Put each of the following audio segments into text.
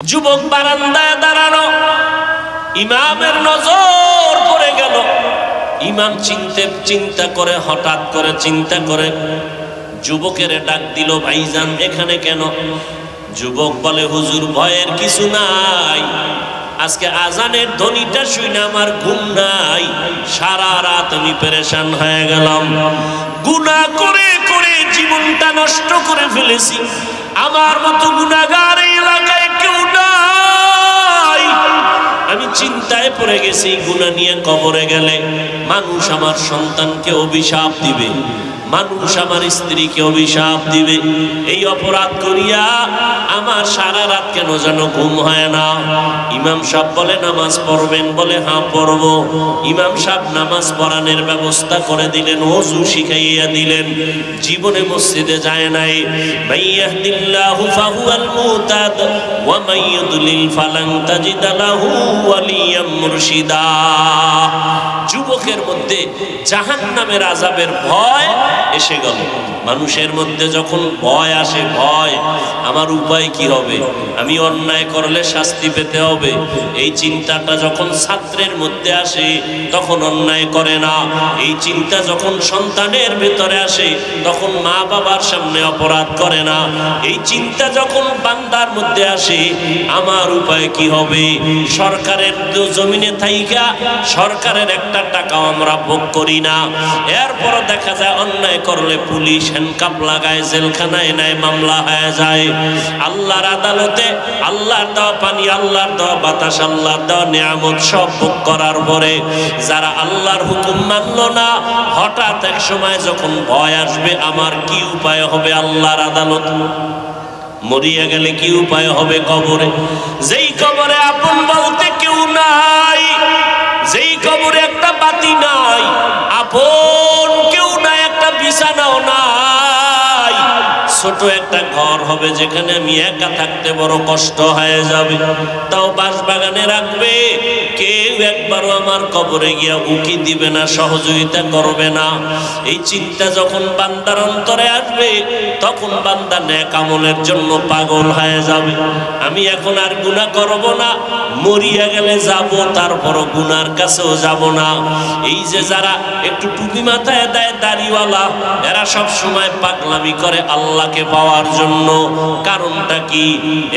যুবক বারান্দায় দাঁড়ানো, ইমামের নজর পড়ে গেল। ইমাম চিন্তা করে, হঠাৎ করে চিন্তা করে যুবকের ডাক দিল, ভাইজান এখানে কেন? যুবক বলে, হুজুর ভয়ের কিছু নাই, আজকে আজানের ধ্বনিটা শুনে আমার ঘুম নাই, সারা রাত আমি পেরেশান হয়ে গেলাম, গুনাহ করে করে জীবনটা নষ্ট করে ফেলেছি, আমার মতো গুনাহগার এই এলাকায় কেউ নাই, আমি চিন্তায় পড়ে গেছি, গুনাহ নিয়ে কবরে গেলে মানুষ আমার সন্তানকে অভিশাপ দিবে, মানুষ আমার স্ত্রীকে অভিশাপ দিবে, এই অপরাধ করিয়া আমার সারা রাত কেন যেন ঘুম হয় না। ইমাম সাহেব বলে, নামাজ পড়বেন? বলে, হ্যাঁ পড়ব। ইমাম সাহেব নামাজ পড়ানোর ব্যবস্থা করে দিলেন, ওযু শিখাইয়া দিলেন, জীবনে মসজিদে যায় নাই। মাইয়াহদিল্লাহু ফাহুয়াল মুহতাদ ওয়া মাইয়ুদলিল ফালান তাজিদ লাহু ওয়ালিয়াম মুরশিদা। যুবকের মধ্যে জাহান্নামের আযাবের ভয় এসে গেল। মানুষের মধ্যে যখন ভয় আসে, ভয়, আমার উপায় কি হবে, আমি অন্যায় করলে শাস্তি পেতে হবে, এই চিন্তাটা যখন ছাত্রের মধ্যে আসে তখন অন্যায় করে না। এই চিন্তা যখন সন্তানের ভেতরে আসে তখন মা বাবার সামনে অপরাধ করে না। এই চিন্তা যখন বান্দার মধ্যে আসে, আমার উপায় কি হবে, সরকারের জমিনে থাইকা সরকারের একটা টাকাও আমরা ভোগ করি না, এরপর দেখা যায় অন্যায় করলে পুলিশ হ্যান্ডকাপ লাগায়, জেলখানায় নেয়, মামলা হয়ে যায়। আল্লাহর আদালতে আল্লাহর দেওয়া পানি, আল্লাহর দেওয়া বাতাস, আল্লাহর দেওয়া নিয়ামত সব ভোগ করার পরে যারা আল্লাহর হুকুম মানলো না, হঠাৎ এক সময় যখন ভয় আসবে, আমার কি উপায় হবে আল্লাহর আদালত, মরিয়া গেলে কি উপায় হবে কবরে, যেই কবরে আপন বলতে কেউ নাই, যেই কবরে একটা বাতি নাই, আপন কেউ নাই, একটা বিছানাও নাই, ছোট একটা ঘর হবে যেখানে আমি একা থাকতে বড় কষ্ট হয়ে যাবে, তাও বাঁশবাগানে রাখবে, কেউ একবারও আমার কবরে গিয়া উকি দিবে না, সহযোগিতা করবে না। এই চিন্তা যখন বান্দার অন্তরে আসবে তখন বান্দা নেক আমলের জন্য পাগল হয়ে যাবে। আমি এখন আর গুনাহ করব না, মরিয়া গেলে যাব, তারপরও গুনার কাছেও যাব না। এই যে যারা একটু টুপি মাথায় দেয়, দাড়িওয়ালা, এরা সব সময় পাগলামি করে আল্লাহকে পাওয়ার জন্য। কারণটা কি?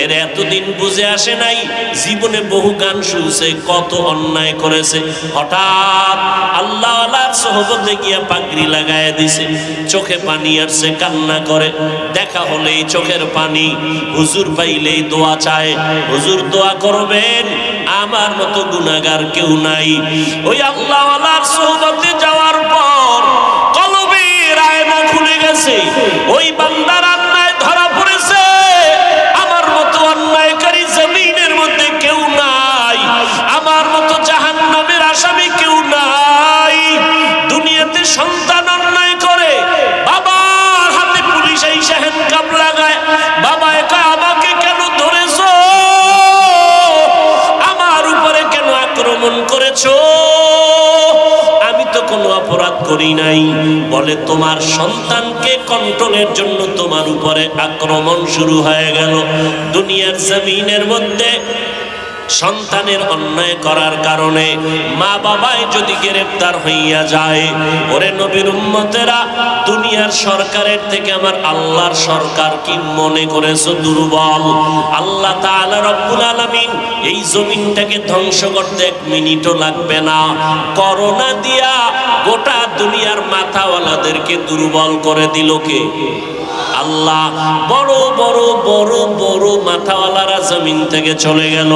এর এতদিন বুঝে আসে নাই, জীবনে বহু গান শুনছে, কত অন্যায় করেছে, হঠাৎ আল্লাহওয়ালার সোহবতে গিয়া পাগড়ি লাগায় দিছে, চোখে পানি আসছে, কান্না করে, দেখা হলেই চোখের পানি, হুজুর পাইলেই দোয়া চায়, হুজুর দোয়া করবেন, আমার মতো গুনাহগার কেউ নাই। ওই আল্লাহওয়ালার সোহবতে যাওয়ার পর কলবের আয়না খুলে গেছে, ওই বান্দার অন্যায় ধরা পড়েছে, আমার মতো অন্যায়কারী জমিনের মধ্যে কেউ নাই, আমার মতো জাহান্নামের আসামি কেউ নাই। দুনিয়াতে সন্তান অন্যায় করে, বাবার হাতে পুলিশ এসে হ্যান্ডকাপ লাগায়, বাবা একা আমাকে কেন ধরেছো, আমার উপরে কেন আক্রমণ করেছো, আমি তো কোনো অপরাধ করি নাই। বলে, তোমার সন্তানকে কন্ট্রোলের জন্য তোমার উপরে আক্রমণ শুরু হয়ে গেল। দুনিয়ার জমিনের মধ্যে সন্তানের অন্যায় করার কারণে মা বাবাই যদি গ্রেফতার হইয়া যায়, ওরে নবীর উম্মতেরা, দুনিয়ার সরকারের থেকে আমার আল্লাহর সরকার কি মনে করেছো দুর্বল? আল্লাহ তাআলা রব্বুল আলামিন এই জমিনটাকে ধ্বংস করতে 1 মিনিটও লাগবে না, করোনা দিয়া গোটা দুনিয়ার মাথাওয়ালাদেরকে দুর্বল করে দিল কে? আল্লাহ। বড় বড় বড় বড় মাথাওয়ালারা জমিন থেকে চলে গেল,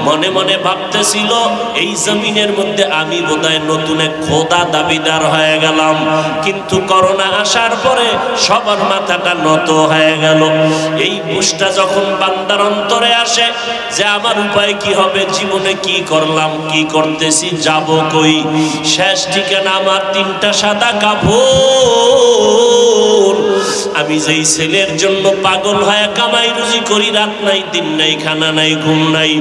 মনে মনে ভাবতেছিল এই জমিনের মধ্যে আমি বোধহয় নতুন এক খোদা দাবিদার হয়ে গেলাম, কিন্তু করোনা আসার পরে সবার মাথাটা নত হয়ে গেল। এই বুঝটা যখন বান্দার অন্তরে আসে যে আমার উপায় কি হবে, জীবনে কি করলাম, কি করতেছি, যাব কই, শেষ ঠিকানা আমার 3টা সাদা কাপড়, আমি যেই ছেলের জন্য পাগল হয়ে কামাই রুজি করি, রাত নাই দিন নাই, খানা নাই ঘুম নাই,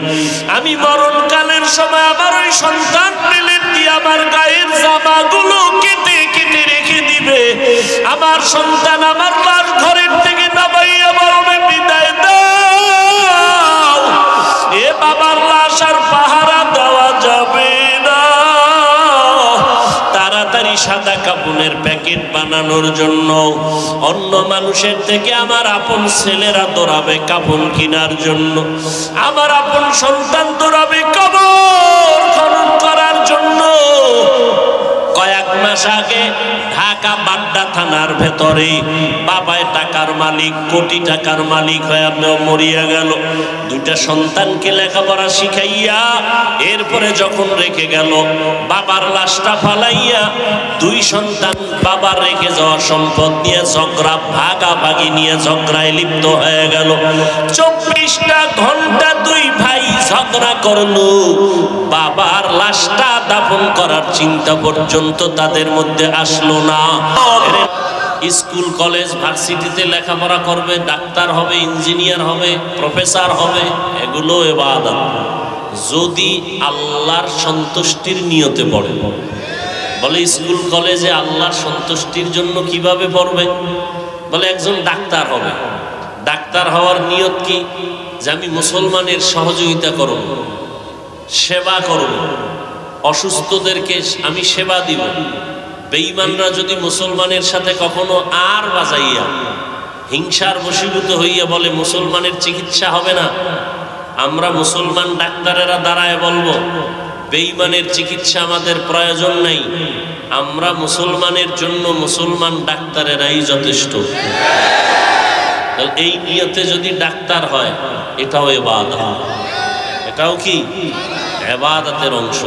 আমি মরণকালের সময় আমার ওই সন্তান পেলেন দিয়ে আমার গায়ের জামাগুলো কেটে কেটে রেখে দিবে, আমার সন্তান আমার লাশ ঘরের থেকে নামাইয়া বলবে, বিদায় দাও, কাপড়ের প্যাকেট বানানোর জন্য, অন্য মানুষের থেকে আমার আপন ছেলেরা দৌড়াবে কাপড় কেনার জন্য, আমার আপন সন্তান দৌড়াবে কবর খনন করার জন্য। কয়েক মাস আগে ঢাকা বাড্ডা থানার ভেতরে বাবায় টাকার মালিক, কোটি টাকার মালিক হয়ে মরিয়া গেল। দুইটা সন্তানকে লেখাপড়া শিখাইয়া এরপরে যখন রেখে গেল, বাবার লাশটা ফালাইয়া দুই সন্তান বাবার রেখে যাওয়া সম্পদ নিয়ে ঝগড়া, ভাগাভাগি নিয়ে ঝগড়ায় লিপ্ত হয়ে গেল। 24টা ঘন্টা দুই ভাই ঝগড়া করলো, বাবার লাশটা দাফন করার চিন্তা পর্যন্ত তাদের মধ্যে আসলো না। স্কুল কলেজ ভার্সিটিতে লেখাপড়া করবে, ডাক্তার হবে, ইঞ্জিনিয়ার হবে, প্রফেসর হবে, এগুলো ইবাদত যদি আল্লাহর সন্তুষ্টির নিয়তে পড়ে। বলে স্কুল কলেজে আল্লাহর সন্তুষ্টির জন্য কিভাবে পড়বে? বলে একজন ডাক্তার হবে, ডাক্তার হওয়ার নিয়ত কি? যে আমি মুসলমানের সহযোগিতা করব, সেবা করব, অসুস্থদেরকে আমি সেবা দিব। বেঈমানরা যদি মুসলমানের সাথে কখনো আর বাজাইয়া হিংসার বশীভূত হইয়া বলে মুসলমানের চিকিৎসা হবে না, আমরা মুসলমান ডাক্তারেরা দাঁড়ায় বলবো বেঈমানের চিকিৎসা আমাদের প্রয়োজন নাই, আমরা মুসলমানের জন্য মুসলমান ডাক্তারেরাই যথেষ্ট। এই নিয়তে যদি ডাক্তার হয়, এটাও ইবাদত, এটাও কি ইবাদতের অংশ।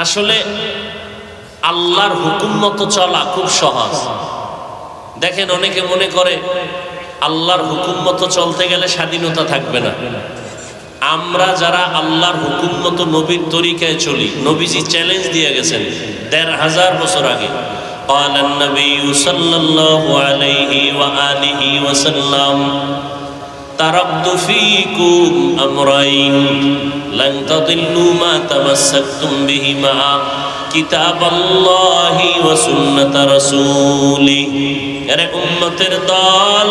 আসলে আল্লাহর হুকুম মতো চলা খুব সহজ। দেখেন, অনেকে মনে করে আল্লাহর হুকুম মতো চলতে গেলে স্বাধীনতা থাকবে না। আমরা যারা আল্লাহর হুকুম মতো নবীর তরিকায় চলি, নবীজি চ্যালেঞ্জ দিয়ে গেছেন ১৫০০ বছর আগে। قال النبي صلى الله عليه وآله وسلم تركت فيكم أمرين لن تضلوا ما تمسكتم بهما كتاب الله وسنة رسوله। এরে উম্মতের দল,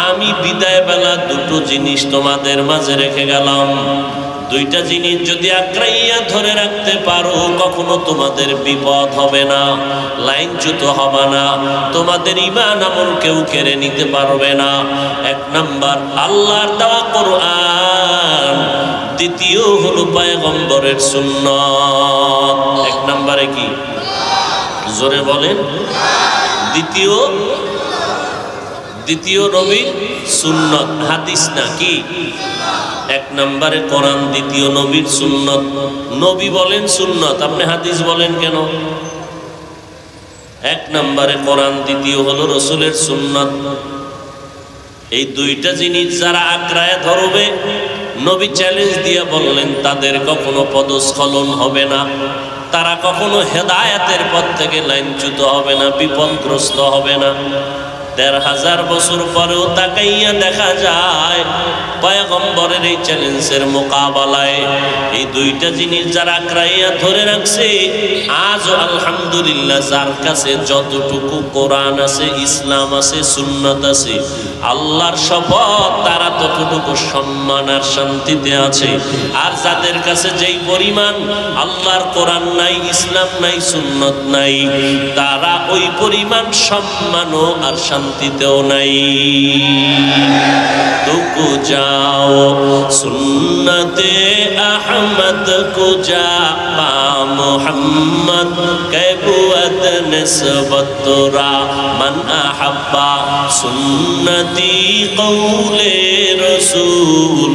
আমি বিদায় বেলা দুটো জিনিস তোমাদের মাঝে রেখে গেলাম। দুইটা জিনিস যদি আঁকড়াইয়া ধরে রাখতে পারো, কখনো তোমাদের বিপদ হবে না, লাইনচ্যুত হবে না, তোমাদের ঈমান আমল কেউ কেড়ে নিতে পারবে না। এক নাম্বার আল্লাহর দেওয়া কোরআন, দ্বিতীয় হলো পয়গম্বরের সুন্নাত। এক নম্বরে কি? জোরে বলেন। দ্বিতীয় নবীর সুন্নাত, হাদিস না কি? এক নম্বরে কোরআন, দ্বিতীয় নবীর সুন্নাত। নবী বলেন সুন্নাত, আপনি হাদিস বলেন কেন? এক নম্বরে কোরআন, দ্বিতীয় হলো রসুলের সুন্নাত। এই দুইটা জিনিস যারা আঁকড়ায় ধরবে, নবী চ্যালেঞ্জ দিয়ে বললেন তাদের কখনো পদস্খলন হবে না, তারা কখনো হেদায়েতের পথ থেকে লাইনচ্যুত হবে না, বিপদগ্রস্ত হবে না। ১৫০০ বছর পরেও তাকাইয়া দেখা যায় পয়গম্বরের এই চ্যালেঞ্জের মোকাবেলায় এই দুইটা জিনিস যারা আঁকড়াইয়া ধরে রাখছে, আজ আলহামদুলিল্লাহ যার কাছে যতটুকু কোরআন আছে, ইসলাম আছে, সুন্নাত আছে, আল্লাহর শপথ তারা ততটুকু সম্মান আর শান্তিতে আছে। আর যাদের কাছে যেই পরিমাণ আল্লাহর কোরআন নাই, ইসলাম নাই, সুন্নাত নাই, তারা ওই পরিমাণ সম্মানও আর শান্তিতেও নাই। তুকু যাও সুন্নতে আহমদ কো যা পা মুহাম্মদ কে বুয়ত নিসবত তোরা মান আহাব্বা সুন্নতি কৌলে রসুল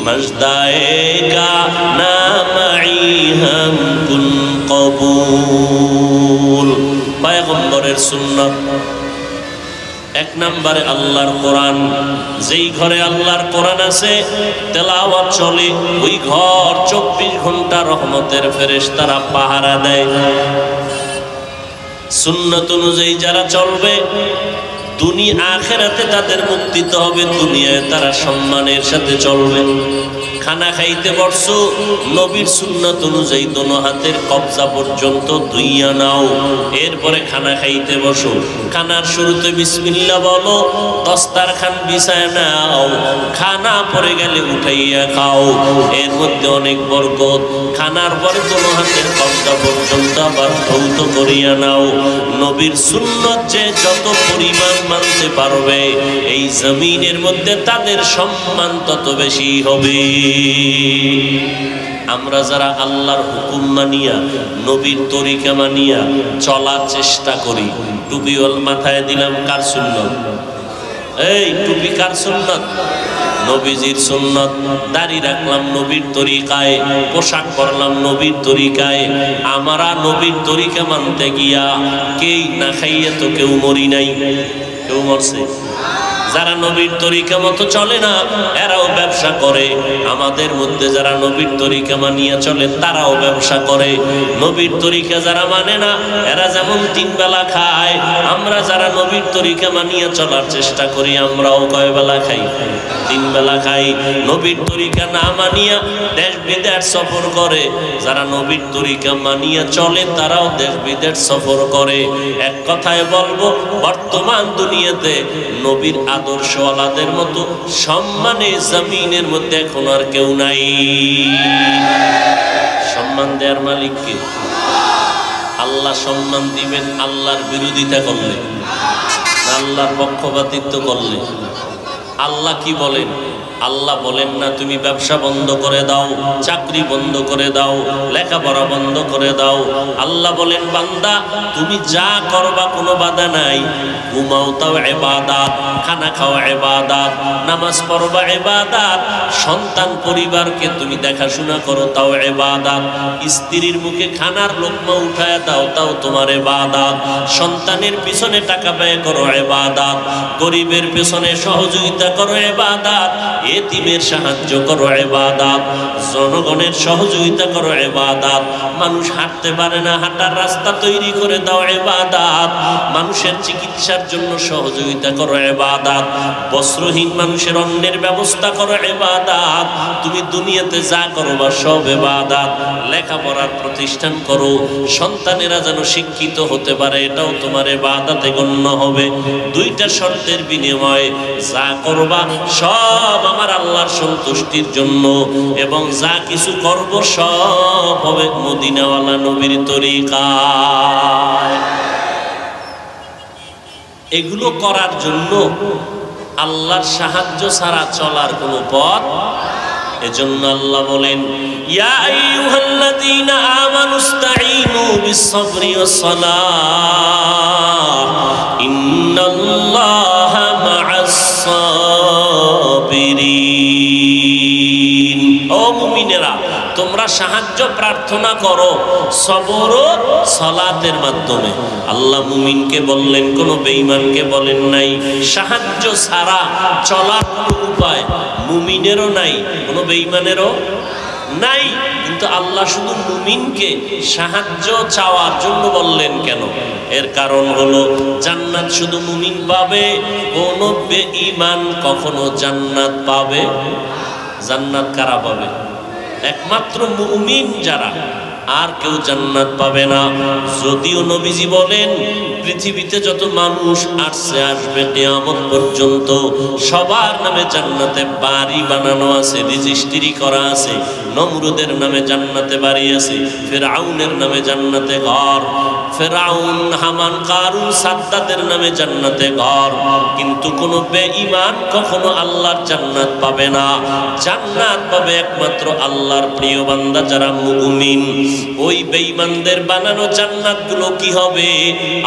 মজদায়েগা না মাই হাম কুন কবুল। পয়গম্বরের সুন্নাত। এক নম্বরে আল্লাহর কোরআন। যেই ঘরে আল্লাহর কোরআন আছে, তেলাওয়াত চলে, ওই ঘর ২৪ ঘন্টা রহমতের ফেরেশতারা পাহারা দেয়। সুন্নাত অনুযায়ী যারা চলবে, দুনিয়া আখিরাতে তাদের মুক্তি তো হবে, দুনিয়ায় তারা সম্মানের সাথে চলবে। খানা খাইতে বসছো, নবীর সুন্নাত অনুযায়ী দোনো হাতের কবজা পর্যন্ত ধুইয়া নাও, এরপরে খানা খাইতে বসো। খানার শুরুতে বিসমিল্লাহ বলো, দস্তারখান বিছায় নাও, খানা পড়ে গেলে উঠাইয়া খাও, এর মধ্যে অনেক বরকত। খানার পরে কোনো হাতের কবজা পর্যন্ত আবার ধৌত করিয়া নাও। নবীর সুন্নত যে যত পরিমাণ মানতে পারবে এই জমিনের মধ্যে তাদের সম্মান তত বেশি হবে। আমরা যারা আল্লাহর হুকুম মানিয়া নবীর তরিকা মানিয়া চলার চেষ্টা করি, টুপিওয়াল মাথায় দিলাম কার সুন্নত? এই টুপি কার সুন্নত? নবীজির সুন্নত। দাড়ি রাখলাম নবীর তরিকায়, পোশাক পরলাম নবীর তরিকায়। আমরা নবীর তরিকা মানতে গিয়া কেই না খাইয়ে তো কেউ মরি নাই, কেউ মরছে? যারা নবীর তরিকা মতো চলে না এরাও ব্যবসা করে। আমাদের মধ্যে যারা নবীর তরিকা মানিয়া চলে তারাও ব্যবসা করে। নবীর তরিকা যারা মানে না এরা যেমন 3 বেলা খায়, আমরা যারা নবীর তরিকা মানিয়া চলার চেষ্টা করি আমরাও কয় বেলা খাই? 3 বেলা খাই। নবীর তরিকা না মানিয়া দেশ বিদেশ সফর করে। যারা নবীর তরিকা মানিয়া চলে তারাও দেশ বিদেশ সফর করে। এক কথায় বলবো, বর্তমান দুনিয়াতে নবীর আদর্শওয়ালাদের মতো সম্মানে জমিনের মধ্যে এখন আর কেউ নাই। সম্মান দেওয়ার মালিক কে? আল্লাহ সম্মান দিবেন আল্লাহর বিরোধিতা করলে, আল্লাহর পক্ষপাতিত্ব করলে। আল্লাহ কি বলেন? আল্লাহ বলেন না তুমি ব্যবসা বন্ধ করে দাও, চাকরি বন্ধ করে দাও, লেখাপড়া বন্ধ করে দাও। আল্লাহ বলেন বান্দা তুমি যা করবা কোনো বাধা নাই। ঘুমাও তাও ইবাদত, খানা খাওয়া ইবাদত, নামাজ পড়বা ইবাদত, সন্তান পরিবারকে তুমি দেখাশোনা করো তাও ইবাদত, স্ত্রীর মুখে খানার লোকমা উঠায় দাও তাও তোমার ইবাদত, সন্তানের পিছনে টাকা ব্যয় করো ইবাদত, গরিবের পিছনে সহযোগিতা করো ইবাদত, এতিমের সাহায্য করো ইবাদত, জনগণের সহযোগিতা করো ইবাদত, মানুষ হাঁটতে পারে না হাঁটার রাস্তা তৈরি করে দাও ইবাদত, মানুষের চিকিৎসার জন্য সহযোগিতা করো ইবাদত, বস্ত্রহীন মানুষের অন্নের ব্যবস্থা করো ইবাদত। তুমি দুনিয়াতে যা করো বা সব ইবাদত। লেখাপড়ার প্রতিষ্ঠান করো, সন্তানেরা যেন শিক্ষিত হতে পারে এটাও তোমার ইবাদতে গণ্য হবে। 2টা শর্তের বিনিময়ে যা করবা সব আমার আল্লাহর সন্তুষ্টির জন্য, এবং যা কিছু করব সব হবে মদিনাওয়ালা নবীর তরিকায়। এগুলো করার জন্য আল্লাহর সাহায্য ছাড়া চলার কোনো পথ। এজন্য আল্লাহ বলেন ইয়া আইয়ুহাল্লাযীনা আমানুস্তাঈনু বিস-সাবরি ওয়াস-সালাহ ইন্নাল্লাহা মা'আস-সাবিরিন। ও মুমিনেরা তোমরা সাহায্য প্রার্থনা করো সবর ও সালাতের মাধ্যমে। আল্লাহ মুমিনকে বললেন, কোনো বেঈমানকে বলেন নাই। সাহায্য ছাড়া চলার কোনো উপায় মুমিনেরও নাই, কোনো বেঈমানেরও নাই। কিন্তু আল্লাহ শুধু মুমিনকে সাহায্য চাওয়ার জন্য বললেন কেন? এর কারণ হলো জান্নাত শুধু মুমিন পাবে, কোন বেঈমান কখনো জান্নাত পাবে? জান্নাত কারা পাবে? একমাত্র মুমিন যারা, আর কেউ জান্নাত পাবে না। যদিও নবীজি বলেন পৃথিবীতে যত মানুষ আসছে আসবে কিয়ামত পর্যন্ত সবার নামে জান্নাতে বাড়ি বানানো আছে, রেজিস্ট্রি করা আছে। নমরুদের নামে জান্নাতে বাড়ি আছে, ফিরআউনের নামে জান্নাতে ঘর, ফিরআউন, হামান, কারুন, সাদ্দাতের নামে জান্নাতে ঘর। কিন্তু কোন বেঈমান কখনো আল্লাহর জান্নাত পাবে না। জান্নাত পাবে একমাত্র আল্লাহর প্রিয় বান্দা যারা মুমিন। ওই বেঈমানদের বানানো জান্নাতগুলো কি হবে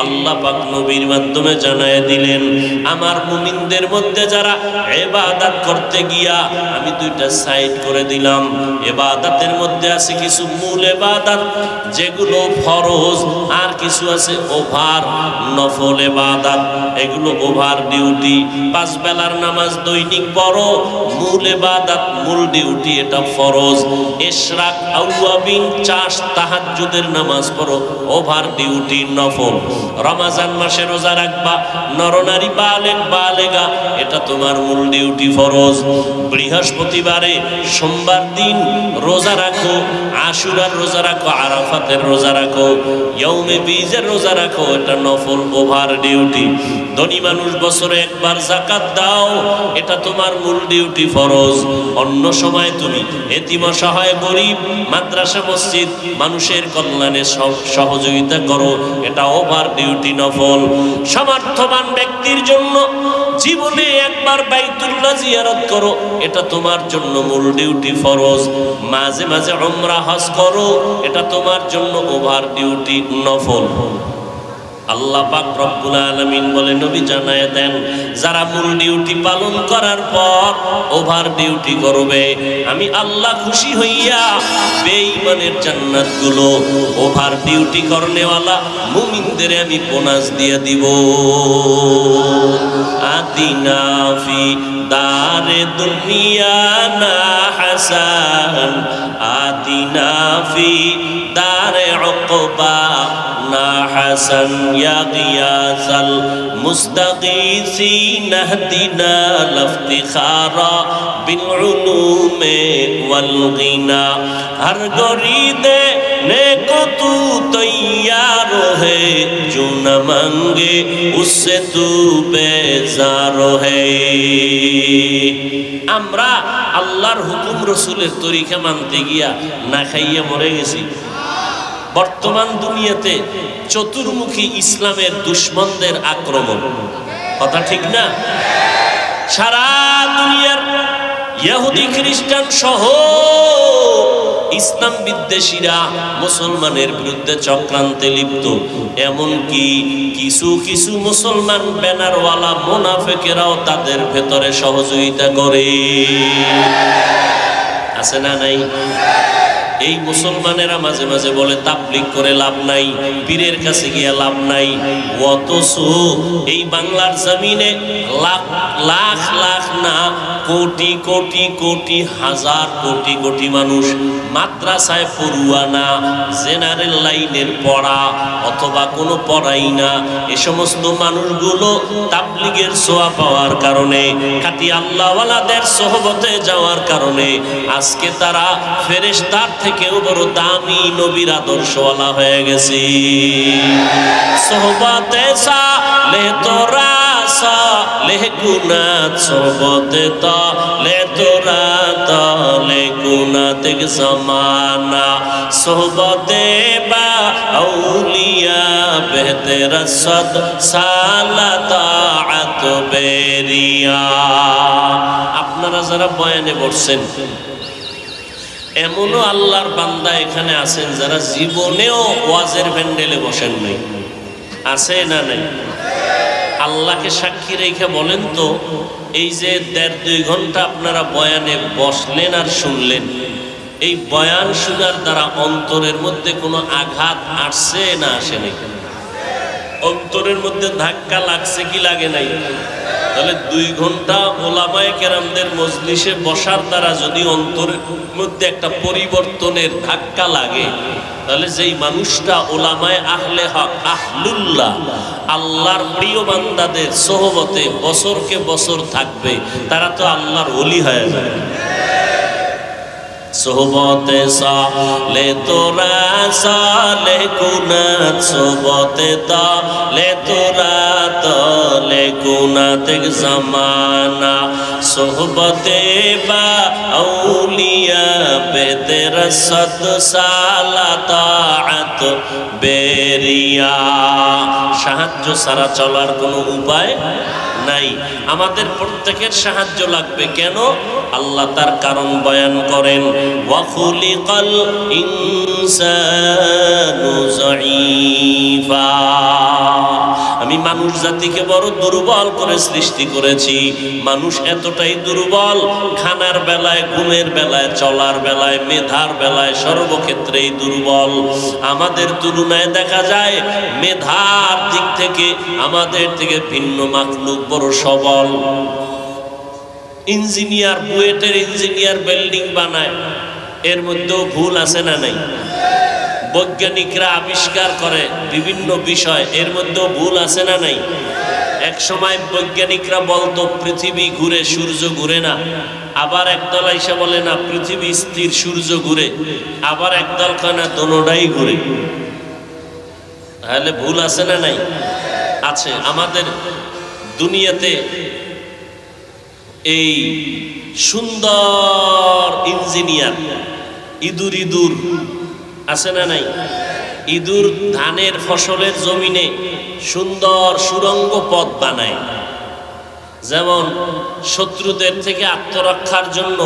আল্লাহ পাক নবীর মাধ্যমে জানায় দিলেন। আমার মুমিনদের মধ্যে যারা ইবাদত করতে গিয়া আমি 2টা সাইড করে দিলাম। ইবাদতের মধ্যে আছে কিছু মূল ইবাদত যেগুলো ফরজ, আর কিছু আছে ওভার নফল ইবাদত। এগুলো ওভার ডিউটি। 5 বেলার নামাজ দৈনিক পড়ো, মূল ইবাদত, মূল ডিউটি, এটা ফরজ। ইশরাক, আওয়াবিন, চাষ, তাহাজ্জুদের নামাজ পড়ো, ওভার ডিউটি নফল। রমজান মাসে রোজা রাখবা, নরনারী বালেগ বালেগা, এটা তোমার মূল ডিউটি ফরজ। বৃহস্পতিবারে সোমবার দিন রোজা রাখো, আশুরার রোজা রাখো, আরাফাতের রোজা রাখো, ইয়ৌমে বীজের রোজা রাখো, এটা নফল ওভার ডিউটি। ধনী মানুষ বছরে একবার যাকাত দাও, এটা তোমার মূল ডিউটি ফরজ। অন্য সময় তুমি এতিম অসহায় গরিব মাদ্রাসা মসজিদ মানুষের কল্যাণে সহযোগিতা করো, এটা ওভার ডিউটি নফল। সামর্থ্যবান ব্যক্তির জন্য জীবনে একবার বাইতুল্লাহ জিয়ারত করো, এটা তোমার জন্য মূল ডিউটি ফরজ। মাঝে মাঝে উমরা হজ করো, এটা তোমার জন্য ওভার ডিউটি নফল। আল্লাহ পাক রব্বুল আলামিন বলে নবী জানায় দেন, যারা মূল ডিউটি পালন করার পর ওভার ডিউটি করবে, আমি আল্লাহ খুশি হইয়া বেঈমানের জান্নাতগুলো ওভার ডিউটি করনেওয়ালা মুমিনদের আমি বোনাস দিয়ে দিব। আতিনা ফি দারে দুনিয়া না হাসান, আতিনা ফি দারে উকবা না হাসান, ইয়া গিয়াসাল মুস্তাগীসিন ইহদিনা লাফতিখারা বিল উলুমে ওয়াল গিনা। হর গরিদে নেকো তু তৈয়ার হে, जो न मांगे उससे तू बेजार है। আমরা আল্লাহর হুকুম রসুলের তরিকা মানতে গিয়া না খাইয়া মরে গেছি। বর্তমান দুনিয়াতে চতুর্মুখী ইসলামের দুশ্মনদের আক্রমণ, কথা ঠিক না? সারা দুনিয়ার ইহুদি খ্রিস্টান সহ ইসলাম বিদ্বেষীরা মুসলমানের বিরুদ্ধে চক্রান্তে লিপ্ত। এমনকি কিছু কিছু মুসলমান ব্যানারওয়ালা মুনাফিকেরাও তাদের ভেতরে সহযোগিতা করে, আছে না নাই? এই মুসলমানেরা মাঝে মাঝে বলে তাবলীগ করে লাভ নাই, পীরের কাছে গিয়ে লাভ নাই। অথচ এই বাংলার জমিনে লাখ লাখ লাখ না কোটি কোটি কোটি হাজার কোটি কোটি মানুষ মাদ্রাসায় পড়ুয়া না, জেনারেল লাইনের পড়া অথবা কোনো পড়াই না, এ সমস্ত মানুষগুলো তাবলীগের ছোঁয়া পাওয়ার কারণে, খাঁটি আল্লাহওয়ালাদের সোহবতে যাওয়ার কারণে আজকে তারা ফেরেশতার থেকেও বড় দামি নবীর আদর্শওয়ালা হয়ে গেছে। সোহবতে সালে তোরা সালে গুনাত, সোহবতে তালে তোরা তালে গুনাত জামানা, সোহবতে বা আউলিয়া বেহতের সদ সালাত বেরিয়া। আপনারা যারা বয়ানে বসছেন, এমনও আল্লাহর বান্দা এখানে আছেন যারা জীবনেও ওয়াজের প্যান্ডেলে বসেন নাই, আছে না নাই? আল্লাহকে সাক্ষী রেখে বলেন তো, এই যে 1.5-2 ঘন্টা আপনারা বয়ানে বসলেন আর শুনলেন, এই বয়ান শোনার দ্বারা অন্তরের মধ্যে কোনো আঘাত আসছে না আসে নাই? অন্তরের মধ্যে ধাক্কা লাগছে কি লাগে নাই? তাহলে 2 ঘন্টা ওলামায়ে কেরামদের মজলিসে বসার দ্বারা যদি অন্তরের মধ্যে একটা পরিবর্তনের ধাক্কা লাগে, তাহলে যেই মানুষটা ওলামায়ে আহলে হক আহলুল্লাহ আল্লাহর প্রিয় বান্দাদের সোহবতে বছরকে বছর থাকবে, তারা তো আল্লাহর ওলি হয়ে যায়। সোহবতে সালে তোরা সালে গুনাত, সোহবতে তালে তোরা তালে গুনাত জামানা, সোহবতে বা আউলিয়া বেতের সদ সালাত বেরিয়া। সাহায্য ছাড়া চলার কোনো উপায় নাই। আমাদের প্রত্যেকের সাহায্য লাগবে। কেন? আল্লাহ তার কারণ বয়ান করেন, ওয়া খুলিকাল ইনসানু যায়ীফা, আমি মানুষ জাতিকে বড় দুর্বল করে সৃষ্টি করেছি। মানুষ এতটাই দুর্বল, খানার বেলায়, ঘুমের বেলায়, চলার বেলায়, মেধার বেলায়, সর্বক্ষেত্রেই দুর্বল। আমাদের তুলনায় দেখা যায় মেধার দিক থেকে আমাদের থেকে ভিন্ন মাখলুক বড় সবল। ইঞ্জিনিয়ার, বুয়েটের ইঞ্জিনিয়ার বিল্ডিং বানায়, এর মধ্যেও ভুল আছে না নাই? বৈজ্ঞানিকরা আবিষ্কার করে বিভিন্ন বিষয়, এর মধ্যেও ভুল আছে না নাই? এক সময় বৈজ্ঞানিকরা বলতো পৃথিবী ঘুরে, সূর্য ঘুরে না। আবার একদল আইসা বলে না পৃথিবী স্থির, সূর্য ঘুরে। আবার একদল কয় না দোনোটাই ঘুরে। তাহলে ভুল আছে না নাই? আছে। আমাদের দুনিয়াতে এই সুন্দর ইঞ্জিনিয়ার ইঁদুর আছে না নাই? ইঁদুর ধানের ফসলের জমিনে সুন্দর সুরঙ্গ পথ বানায়। যেমন শত্রুদের থেকে আত্মরক্ষার জন্য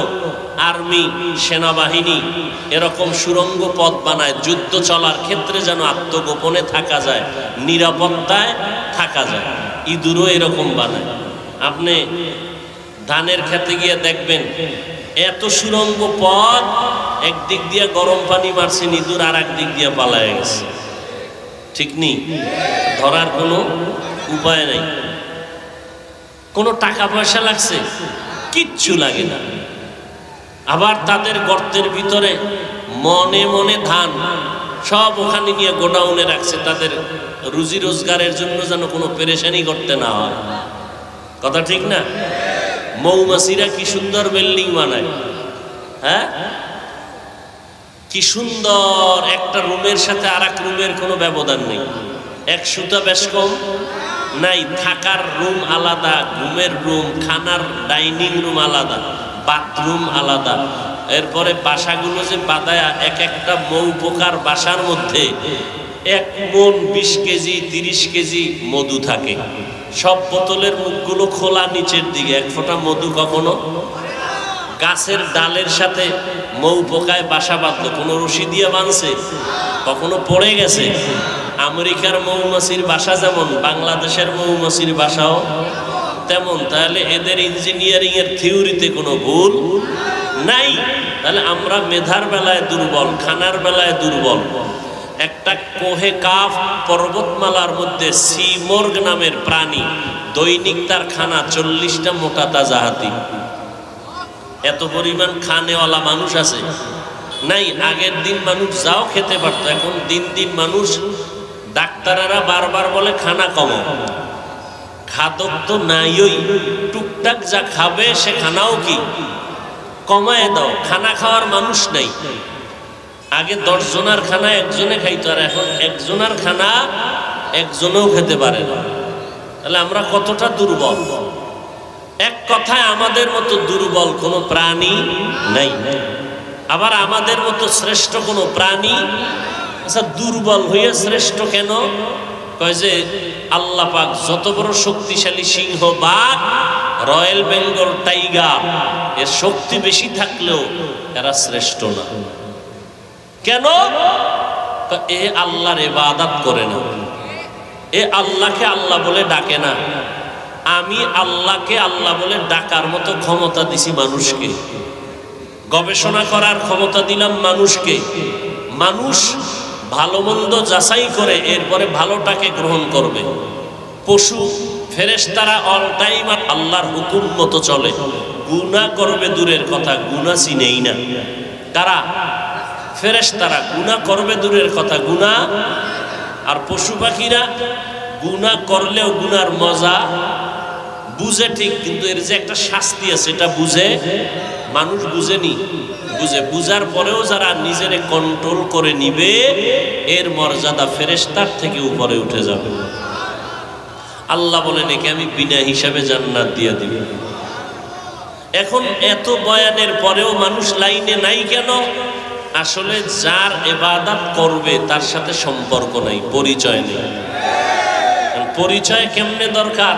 আর্মি, সেনাবাহিনী এরকম সুরঙ্গ পথ বানায়, যুদ্ধ চলার ক্ষেত্রে যেন আত্মগোপনে থাকা যায়, নিরাপত্তায় থাকা যায়। ইঁদুরও এরকম বানায়। আপনি ধানের খেতে গিয়ে দেখবেন এত সুরঙ্গ পথ, একদিক দিয়ে গরম পানি মারছেন ইঁদুর, আর একদিক দিয়ে পালায় গেছে। ঠিক নেই? ধরার কোনো উপায় নাই। কোনো টাকা পয়সা লাগছে? কিচ্ছু লাগে না। আবার তাদের গর্তের ভিতরে মনে মনে ধান সব ওখানে নিয়ে গোডাউনে রাখছে, তাদের রুজি রোজগারের জন্য যেন কোনো পেরেশানি করতে না হয়। কথা ঠিক না? মৌমাছিরা কি সুন্দর বিল্ডিং বানায়, হ্যাঁ? কি সুন্দর! একটা রুমের সাথে আর এক রুমের কোনো ব্যবধান নেই, এক সুতা বেশ কম নাই। থাকার রুম আলাদা, ঘুমের রুম, খানার ডাইনিং রুম আলাদা, বাথরুম আলাদা। এরপরে বাসাগুলো যে বাঁধায়, এক একটা মৌ পোকার বাসার মধ্যে 1 মণ 20 কেজি 30 কেজি মধু থাকে। সব বোতলের মুখগুলো খোলা নিচের দিকে, 1 ফোঁটা মধু কখনো। গাছের ডালের সাথে মৌ পোকায় বাসা বাঁধলো, কোনো রশি দিয়ে বাঁধছে? কখনো পড়ে গেছে? আমেরিকার মৌমাছির বাসা যেমন, বাংলাদেশের মৌমাছির বাসাও তেমন। তাহলে এদের ইঞ্জিনিয়ারিং এর থিওরিতে কোনো ভুল নাই। তাহলে আমরা মেধার বেলায় দুর্বল, খানার বেলায় দুর্বল। একটা কোহে কাফ পর্বতমালার মধ্যে সিমর্গ নামের প্রাণী, দৈনিক তার খানা 40টা মোটা তাজা হাতি। এত পরিমাণ খানেওয়ালা মানুষ আছে নাই? আগের দিন মানুষ যাও খেতে পারত, এখন দিন দিন মানুষ, ডাক্তারেরা বারবার বলে খানা কমাও। খাদক তো নাইই, টুকটাক যা খাবে সে খানাও কি কমায় দাও। খানা খাওয়ার মানুষ নাই। আগে 10 জনের খানা একজনে খাইতো, আর এখন একজনের খানা একজনেও খেতে পারে না। তাহলে আমরা কতটা দুর্বল! এক কথায় আমাদের মতো দুর্বল কোনো প্রাণী নাই। আবার আমাদের মতো শ্রেষ্ঠ কোনো প্রাণী। আচ্ছা, দুর্বল হয়ে শ্রেষ্ঠ কেন? কয় যে আল্লাহ পাক যত বড় শক্তিশালী সিংহ, বাঘ, রয়্যাল বেঙ্গল টাইগার, এর শক্তি বেশি থাকলেও এরা শ্রেষ্ঠ না। কেন? এ আল্লাহর ইবাদত করে না, এ আল্লাহকে আল্লাহ বলে ডাকে না। আমি আল্লাহকে আল্লাহ বলে ডাকার মতো ক্ষমতা দিছি মানুষকে, গবেষণা করার ক্ষমতা দিলাম মানুষকে। মানুষ ভালো মন্দ যাচাই করে এরপরে ভালোটাকে গ্রহণ করবে। পশু ফেরেশতারা অল টাইম আল্লাহর হুকুম মতো চলে। গুনাহ করবে দূরের কথা, গুনাহ চিনেই না। কারা? ফেরেশতারা। গুনাহ করবে দূরের কথা, গুনাহ। আর পশু পাখিরা গুনাহ করলেও গুনার মজা বুঝে ঠিক, কিন্তু এর যে একটা শাস্তি আছে এটা বুঝে। মানুষ বুঝেনি, বুঝে। বুঝার পরেও যারা নিজেরে কন্ট্রোল করে নিবে, এর মর্যাদা ফেরেশতার থেকে উপরে উঠে যাবে। আল্লাহ বলেন একে আমি বিনা হিসাবে জান্নাত দিয়ে দিব। এখন এত বয়ানের পরেও মানুষ লাইনে নাই কেন? আসলে যার ইবাদত করবে তার সাথে সম্পর্ক নাই, পরিচয় নেই। পরিচয় কেমনে দরকার?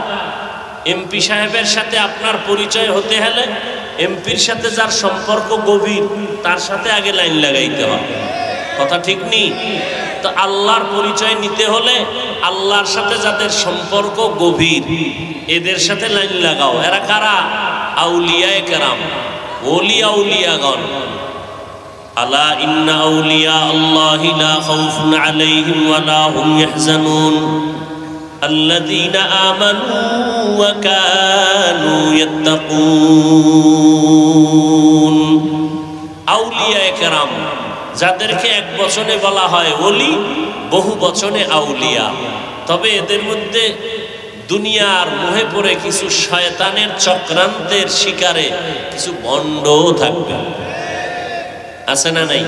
এমপি সাহেবের সাথে আপনার পরিচয় হতে হলে এমপির সাথে যার সম্পর্ক গভীর তার সাথে আগে লাইন লাগাইতে হবে। কথা ঠিক নেই? তো আল্লাহর পরিচয় নিতে হলে আল্লাহর সাথে যাদের সম্পর্ক গভীর এদের সাথে লাইন লাগাও। এরা কারা? আউলিয়ায়ে কেরাম, ওলি আউলিয়াগণ। আলা ইন্না আউলিয়া আল্লাহি লা খাউফুন আলাইহিম ওয়া লা হুম ইয়াহজানুন আল্লাযীনা আমানু ওয়া কানু ইয়াত্তাকুন। আউলিয়ায়ে কেরাম যাদেরকে এক বচনে বলা হয় ওলি, বহু বচনে আউলিয়া। তবে এদের মধ্যে দুনিয়ার মোহে পড়ে কিছু শয়তানের চক্রান্তের শিকারে কিছু ভণ্ডও থাকবে, আছে না নাই?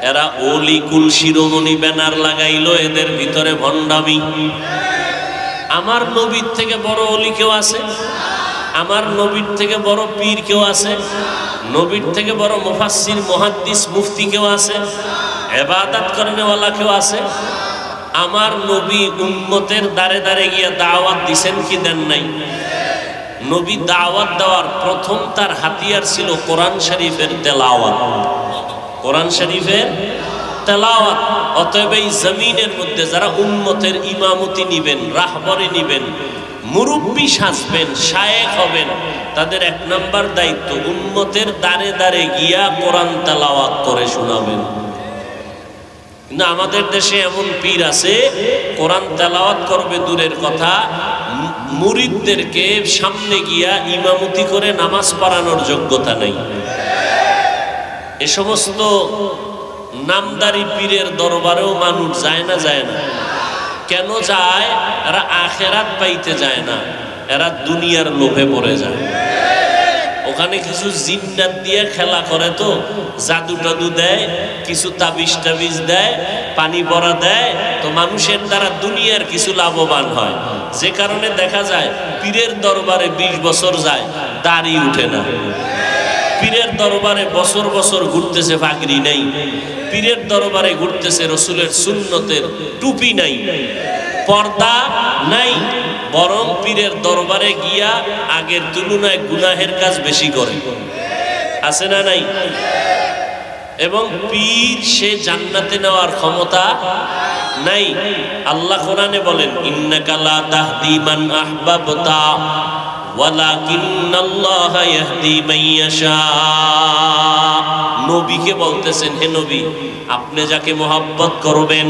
এরা ওলি কুল শিরোমণি ব্যানার লাগাইলো, এদের ভিতরে ভণ্ডামি। আমার নবীর থেকে বড় ওলি কেউ আছে? আমার নবীর থেকে বড় পীর কেউ আছে? নবীর থেকে বড় মুফাসসির মুহাদ্দিস মুফতি কেউ আছে? ইবাদত করেনেওয়ালা কেউ আছে? আমার নবী উম্মতের দাঁড়ে দাঁড়ে গিয়ে দাওয়াত দিছেন কি দেন নাই? নবী দাওয়াত দেওয়ার প্রথম তার হাতিয়ার ছিল কোরআন শরীফের তেলাওয়াত। কোরআন শরীফের তেলাওয়াত। অতএব এই জমিনের মধ্যে যারা উম্মতের ইমামতি নিবেন, রাহবরি নিবেন, মুরব্বী সাজবেন, শায়েখ হবেন, তাদের এক নাম্বার দায়িত্ব উম্মতের দাঁড়ে দাঁড়ে গিয়া কোরআন তেলাওয়াত করে শোনাবেন। কিন্তু আমাদের দেশে এমন পীর আছে, কোরআন তেলাওয়াত করবে দূরের কথা, মুরিদদেরকে সামনে গিয়া ইমামতি করে নামাজ পড়ানোর যোগ্যতা নেই। এ সমস্ত নামদারি পীরের দরবারেও মানুষ যায় না? যায় না। কেন যায়? এরা আখেরাত পাইতে যায় না, এরা দুনিয়ার লোভে পড়ে যায়। ওখানে কিছু জিন্নাত দিয়ে খেলা করে, তো জাদু টাদু দেয়, কিছু তাবিজ টাবিজ দেয়, পানি ভরা দেয়, তো মানুষের দ্বারা দুনিয়ার কিছু লাভবান হয়। যে কারণে দেখা যায় পীরের দরবারে 20 বছর যায়, দাড়ি উঠে না। পীরের দরবারে বছর বছর ঘুরতেছে, পাগড়ি নাই। পীরের দরবারে ঘুরতেছে, রসুলের সুন্নতের টুপি নাই, পর্দা নাই। বরং পীরের দরবারে গিয়া আগের তুলনায় গুনাহের কাজ বেশি করে। আছে না নাই? এবং পীর সে জান্নাতে নেওয়ার ক্ষমতা নাই। আল্লাহ কোরআনে বলেন, ইন্নাকা লা তাহদি মান আহবাবতা ওয়ালাকিন্নাল্লাহা ইয়াহদি মান ইয়াশা। নবীকে বলতেছেন, হে নবী, আপনি যাকে মোহাব্বত করবেন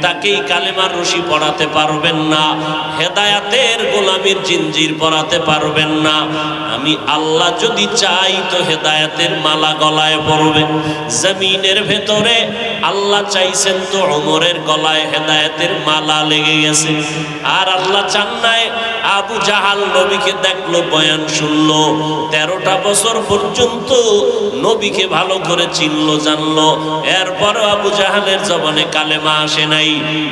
তাকেই কালেমার রশি পড়াতে পারবেন না, হেদায়াতের গোলামির জিঞ্জির পরাতে পারবেন না। আমি আল্লাহ যদি চাই তো হেদায়াতের মালা গলায় পড়বে। জমিনের ভেতরে আল্লাহ চাইছেন তো ওমরের গলায় হেদায়াতের মালা লেগে গেছে। আর আল্লাহ চান নাই আবু জাহাল নবীকে দেখলো, বয়ান শুনলো, 13টা বছর পর্যন্ত নবীকে ভালো করে চিনলো, জানলো। এরপর আবু জাহালের জবানে কালেমা আসে নাই।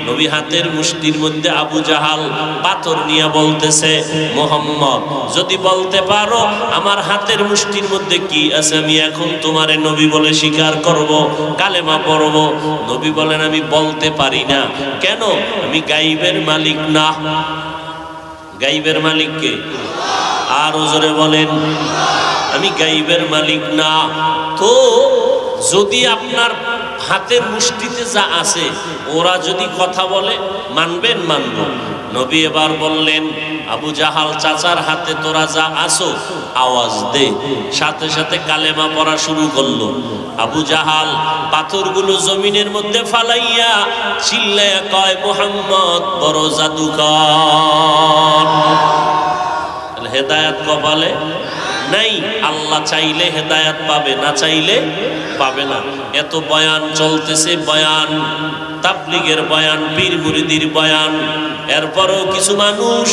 নবী হাতের মুষ্টির মধ্যে আবু জাহাল পাথর নিয়ে বলতেছে, মোহাম্মদ যদি বলতে পারো আমার হাতের মুষ্টির মধ্যে কি আছে, আমি এখন তোমারে নবী বলে স্বীকার করব, কালেমা পড়ব। নবী বলেন, আমি বলতে পারি না। কেন? আমি গাইবের মালিক না। গাইবের মালিক কে? আর জোরে বলেন, আমি গাইবের মালিক না। তো যদি আপনার হাতের মুষ্টিতে যা আছে ওরা যদি কথা বলে মানবেন? মানব। নবী এবার বললেন, আবু জাহাল চাচার হাতে তোরা যা আসো আওয়াজ দে। সাথে সাথে কালেমা পড়া শুরু করলো। আবু জাহাল পাথরগুলো জমিনের মধ্যে ফালাইয়া চিল্লায়া কয়, মুহাম্মদ বড় জাদুকর। হেদায়েত কপালে নাই। আল্লাহ চাইলে হেদায়েত পাবে, না চাইলে পাবে না। এত বয়ান চলতেছে, বয়ান, তাবলীগের বয়ান, পীর মুরিদির বয়ান। এরপরও কিছু মানুষ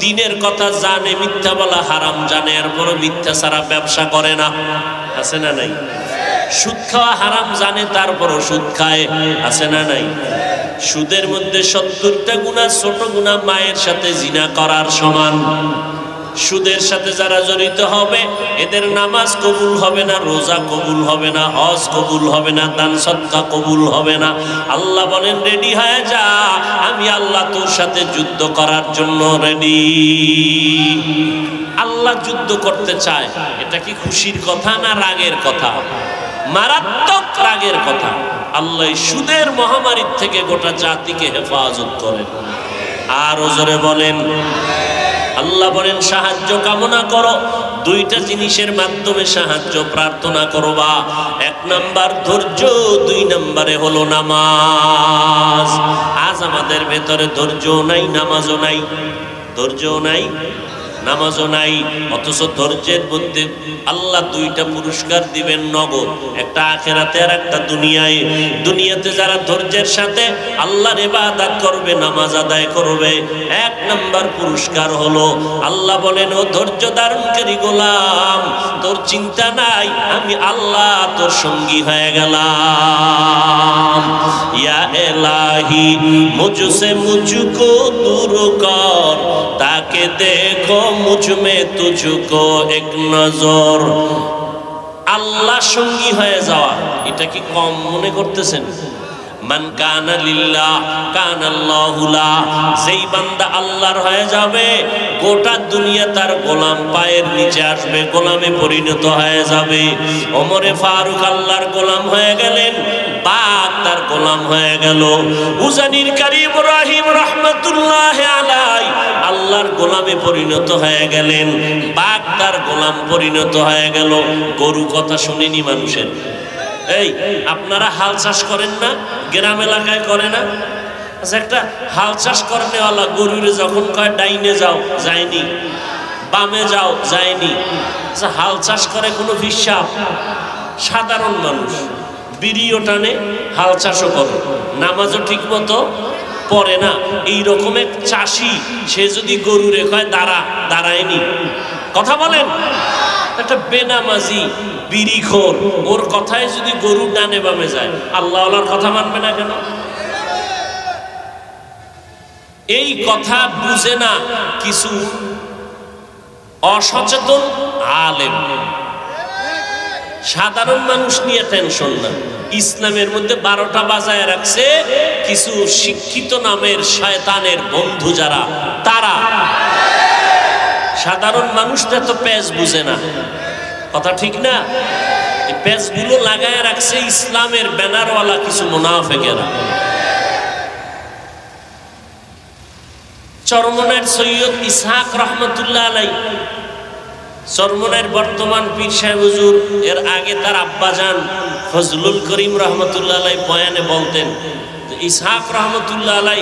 দিনের কথা জানে, মিথ্যা বলা হারাম জানে, এরপরও মিথ্যা ছাড়া ব্যবসা করে না। আছে না নাই? সুদ খাওয়া হারাম জানে, তারপরও সুদ খায়। আছে না নাই? সুদের মধ্যে 70টা গুনাহ, ছোট গুনাহ মায়ের সাথে জিনা করার সমান। সুদের সাথে যারা জড়িত হবে এদের নামাজ কবুল হবে না, রোজা কবুল হবে না, হজ কবুল হবে না, দান সদকা কবুল হবে না। আল্লাহ বলেন, রেডি হয়ে যা, আমি আল্লাহ তোর সাথে যুদ্ধ করার জন্য রেডি। আল্লাহ যুদ্ধ করতে চায়, এটা কি খুশির কথা না রাগের কথা? মারাত্মক রাগের কথা। আল্লাহ সুদের মহামারীর থেকে গোটা জাতিকে হেফাজত করেন। আর জোরে বলেন, আল্লাহ বলেন, সাহায্য কামনা করো। 2টা জিনিসের মাধ্যমে সাহায্য প্রার্থনা করবা। 1 নাম্বার ধৈর্য, 2 নম্বরে হলো নামাজ। আজ আমাদের ভেতরে ধৈর্য নাই, নামাজও নাই। ধৈর্য নাই, নামাজও নাই, অথচ ধৈর্যের মধ্যে আল্লাহ দুইটা পুরস্কার দিবেন নগদ, একটা আখিরাতে আর একটা দুনিয়ায়। দুনিয়াতে যারা ধৈর্যের সাথে আল্লাহর ইবাদত করবে, নামাজ আদায় করবে, 1 নাম্বার পুরস্কার হলো আল্লাহ বলেন, ও ধৈর্য ধারণকারী গোলাম, তোর চিন্তা নাই, আমি আল্লাহ তোর সঙ্গী হয়ে গেলাম। ইয়া ইলাহি মুঝসে মুঝকো দূর কর, তাকে দেখো মুঝমে তুঝকো এক নজর। আল্লাহ সঙ্গী হয়ে যাওয়া, এটা কি কম মনে করতেছেন? মান কানা লিল্লাহ কানাল্লাহু লা, যেই বান্দা আল্লাহর হয়ে যাবে, গোটা দুনিয়া তার গোলাম পায়ের নিচে আসবে, গোলামে পরিণত হয়ে যাবে। ওমরে ফারুক আল্লাহর গোলাম হয়ে গেলেন, বাঘ তার গোলাম হয়ে গেল। উজানির কারি ইব্রাহিম রাহমাতুল্লাহ আলাই আল্লাহর গোলামে পরিণত হয়ে গেলেন, বাঘ তার গোলাম পরিণত হয়ে গেল। গরু কথা শুনিনি মানুষের? এই আপনারা হাল চাষ করেন না? গ্রাম এলাকায় করে না? আচ্ছা, একটা হাল চাষ করেনওয়ালা গরুরে যখন কয় ডাইনে যাও, যায়নি, বামে যাও, যায়নি। আচ্ছা, হাল চাষ করে কোনো হিসাব? সাধারণ মানুষ বিড়িও টানে, হাল চাষও করে, নামাজও ঠিক মতো পড়ে না। এই রকম এক চাষি, সে যদি গরুরে কয় দাঁড়া, দাঁড়ায়নি। কথা বলেন? একটা বেনামাজি বিড়িখোর, ওর কথায় যদি গরু ডানে বামে যায়, আল্লাহ আল্লাহর কথা মানবে না কেন? এই কথা বুঝে না কিছু অসচেতন আলেম। সাধারণ মানুষ নিয়ে টেনশন না, ইসলামের মধ্যে 12টা বাজায় রাখছে কিছু শিক্ষিত নামের শয়তানের বন্ধু যারা, তারা। সাধারণ মানুষটা তো পেজ বুঝে না, কথা ঠিক না? এই পেজগুলো লাগায় রাখছে ইসলামের ব্যানারওয়ালা কিছু মুনাফিকেরা। চরমনের সৈয়দ ইসহাক রহমতুল্লাহ আলাই, চরমনের বর্তমান পীর সাহেব হুজুর, এর আগে তার আব্বাজান ফজলুল করিম রহমতুল্লাহ আলাই বয়ানে বলতেন, ইসহাক রহমতুল্লাহ আলাই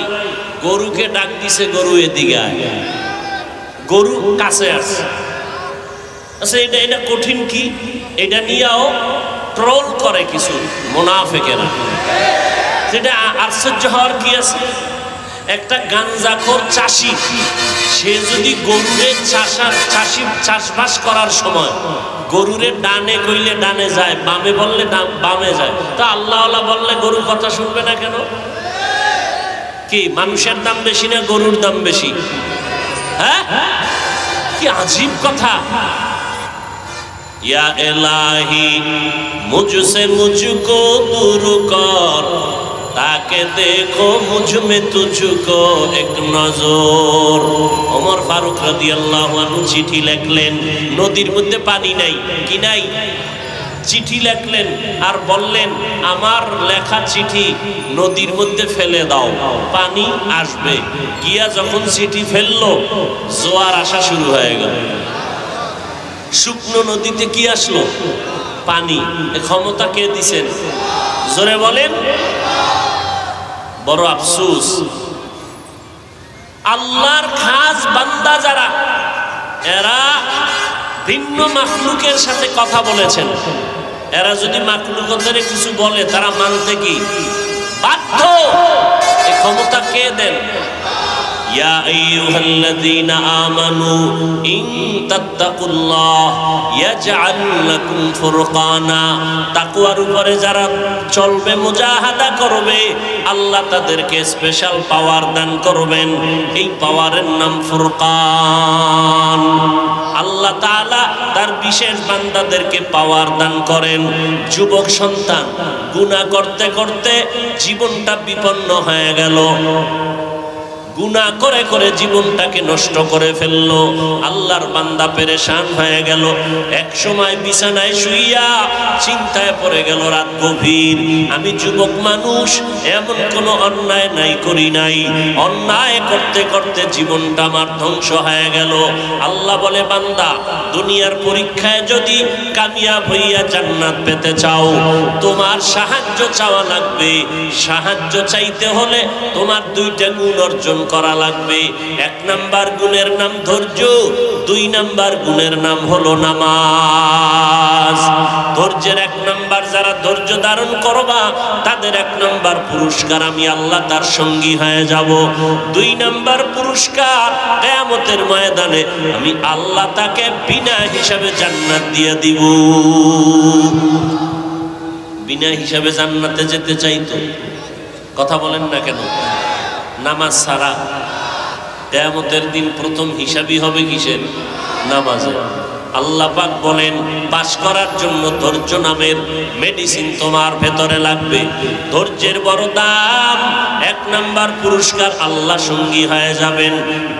গরুকে ডাক দিছে, গরু এদিকে আয়, গরু কাছে আসে। আচ্ছা, এটা কঠিন কি? এটা নিয়েও ট্রোল করে কিছু মুনাফিকেরা। যেটা আশ্চর্য হওয়ার কি আছে? একটা গাঞ্জাখোর চাষি, সে যদি গরুরে চাষবাস করার সময় গরুরে ডানে কইলে ডানে যায়, বামে বললে বামে যায়, তা আল্লাহ আল্লাহ বললে গরুর কথা শুনবে না কেন? কি মানুষের দাম বেশি না গরুর দাম বেশি? হ্যাঁ, কি আজীব কথা। ইয়া ইলাহি মুঝসে মুঝকো দূর কর, তাকে দেখো মুঝমে তুঝকো এক নজর। ওমর ফারুক রাদিয়াল্লাহু আনহু চিঠি লিখলেন, নদীর মধ্যে পানি নাই, কি নাই, চিঠি লিখলেন আর বললেন, আমার লেখা চিঠি নদীর মধ্যে ফেলে দাও, পানি আসবে। গিয়া যখন চিঠি ফেললো, জোয়ার আসা শুরু হয়ে গেল। শুকনো নদীতে কি আসলো? পানি। ক্ষমতা কে দিছেন? জোরে বলেন। বড় আফসোস, আল্লাহর খাস বান্দা যারা, এরা ভিন্ন মাখলুকের সাথে কথা বলেছেন। এরা যদি মাখলুকদের কিছু বলে, তারা মানতে কি বাধ্য। এই ক্ষমতা কে দেন? ইয়া আইয়ুহাল্লাযীনা আমানু ইন তাত্তাকুল্লাহ ইয়াজআল লাকুম ফুরকানা। তাকওয়ার উপরে যারা চলবে, মুজাহাদা করবে, আল্লাহ তাদেরকে স্পেশাল পাওয়ার দান করবেন। এই পাওয়ারের নাম ফুরকান। আল্লাহ তাআলা তার বিশেষ বান্দাদেরকে পাওয়ার দান করেন। যুবক সন্তান গুনাহ করতে করতে জীবনটা বিপন্ন হয়ে গেল, গুনাহ করে করে জীবনটাকে নষ্ট করে ফেললো, আল্লাহর বান্দা পেরেশান হয়ে গেল। এক সময় বিছানায় শুইয়া চিন্তায় পড়ে গেল, রাত গভীর, আমি যুবক মানুষ, এমন কোনো অন্যায় নাই করি নাই, অন্যায় করতে করতে জীবনটা আমার ধ্বংস হয়ে গেল। আল্লাহ বলে, বান্দা, দুনিয়ার পরীক্ষায় যদি কামিয়াব হইয়া জান্নাত পেতে চাও, তোমার সাহায্য চাওয়া লাগবে। সাহায্য চাইতে হলে তোমার দুইটা গুণ অর্জন করা লাগবে। 1 নাম্বার গুণের নাম ধৈর্য, 2 নাম্বার গুণের নাম হলো নামাজ। ধৈর্যের 1 নাম্বার, যারা ধৈর্য ধারণ করবা তাদের 1 নাম্বার পুরস্কার আমি আল্লাহ তার সঙ্গী হয়ে যাব। 2 নাম্বার পুরস্কার কিয়ামতের ময়দানে আমি আল্লাহ তাকে বিনা হিসাবে জান্নাত দিয়ে দিব। বিনা হিসাবে জান্নাতে যেতে চাইতো, কথা বলেন না কেন? নামাজ ছাড়া কিয়ামতের দিন প্রথম হিসাবই হবে কিসের? নামাজে। আল্লাহ পাক বলেন পাস করার জন্য ধৈর্য নামের মেডিসিন তোমার ভেতরে লাগবে। ধৈর্যের বড় দাম। 1 নাম্বার পুরস্কার আল্লাহ সঙ্গী হয়ে যাবেন।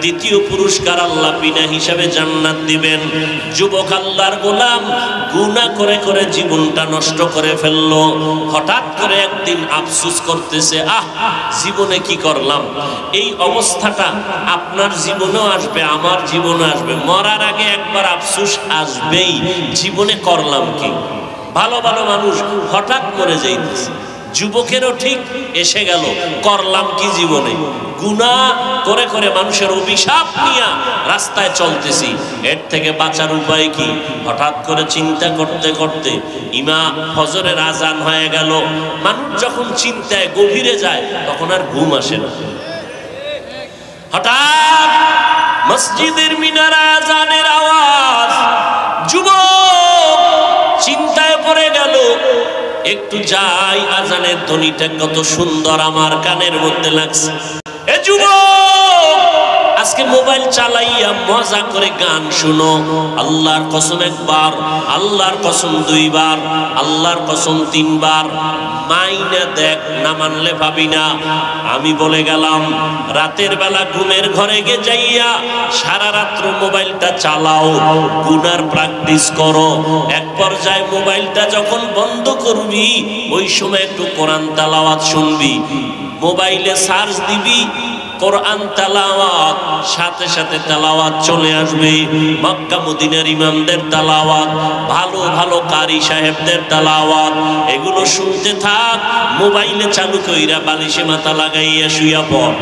2য় পুরস্কার আল্লাহ বিনা হিসাবে জান্নাত দিবেন। যুবক আল্লাহর গোলাম গুনাহ করে করে জীবনটা নষ্ট করে ফেললো। হঠাৎ করে একদিন আফসোস করতেছে, জীবনে কি করলাম। এই অবস্থাটা আপনার জীবনেও আসবে, আমার জীবনে আসবে। মরার আগে একবার আফসোস আসবেই, জীবনে করলাম কি। ভালো ভালো মানুষ হঠাৎ মরে যাইতেছে, যুবকেরও ঠিক এসে গেল, করলাম কি জীবনে। গুনাহ করে করে মানুষের অভিশাপ নিয়ে রাস্তায় চলতেছি, এর থেকে বাঁচার উপায় কি? হঠাৎ করে চিন্তা করতে করতে ফজরের আজান হয়ে গেল। মানুষ যখন চিন্তায় গভীরে যায় তখন আর ঘুম আসে না। হঠাৎ মসজিদের মিনারে আজানের আওয়াজ, যুবক চিন্তায় পড়ে গেল, একটু যাই, আজানের ধ্বনিটা কত সুন্দর আমার কানের মধ্যে লাগছে। এ যুবক, আজকে মোবাইল চালাইয়া মজা করে গান শুনো। আল্লাহর কসম 1 বার, আল্লাহর কসম 2 বার, আল্লাহর কসম 3 বার। মাইনা দেখ, না মানলে ভাবি না। আমি বলে গেলাম, রাতের বেলা ঘুমের ঘরে গে যাইয়া সারা রাত্র মোবাইলটা চালাও, গুনার প্র্যাকটিস করো। এক পর্যায়ে মোবাইলটা যখন বন্ধ করবি, ওই সময় একটু কোরআন তেলাওয়াত শুনবি। মোবাইলে সার্চ দিবি কোরআন তেলাওয়াত, সাথে সাথে তেলাওয়াত চলে আসবে। মক্কা মদিনার ইমামদের তেলাওয়াত, ভালো ভালো কারি সাহেবদের তেলাওয়াত, এগুলো শুনতে থাক। মোবাইলে চালু কইরা বালিশে মাথা লাগাইয়া শুইয়া পড়।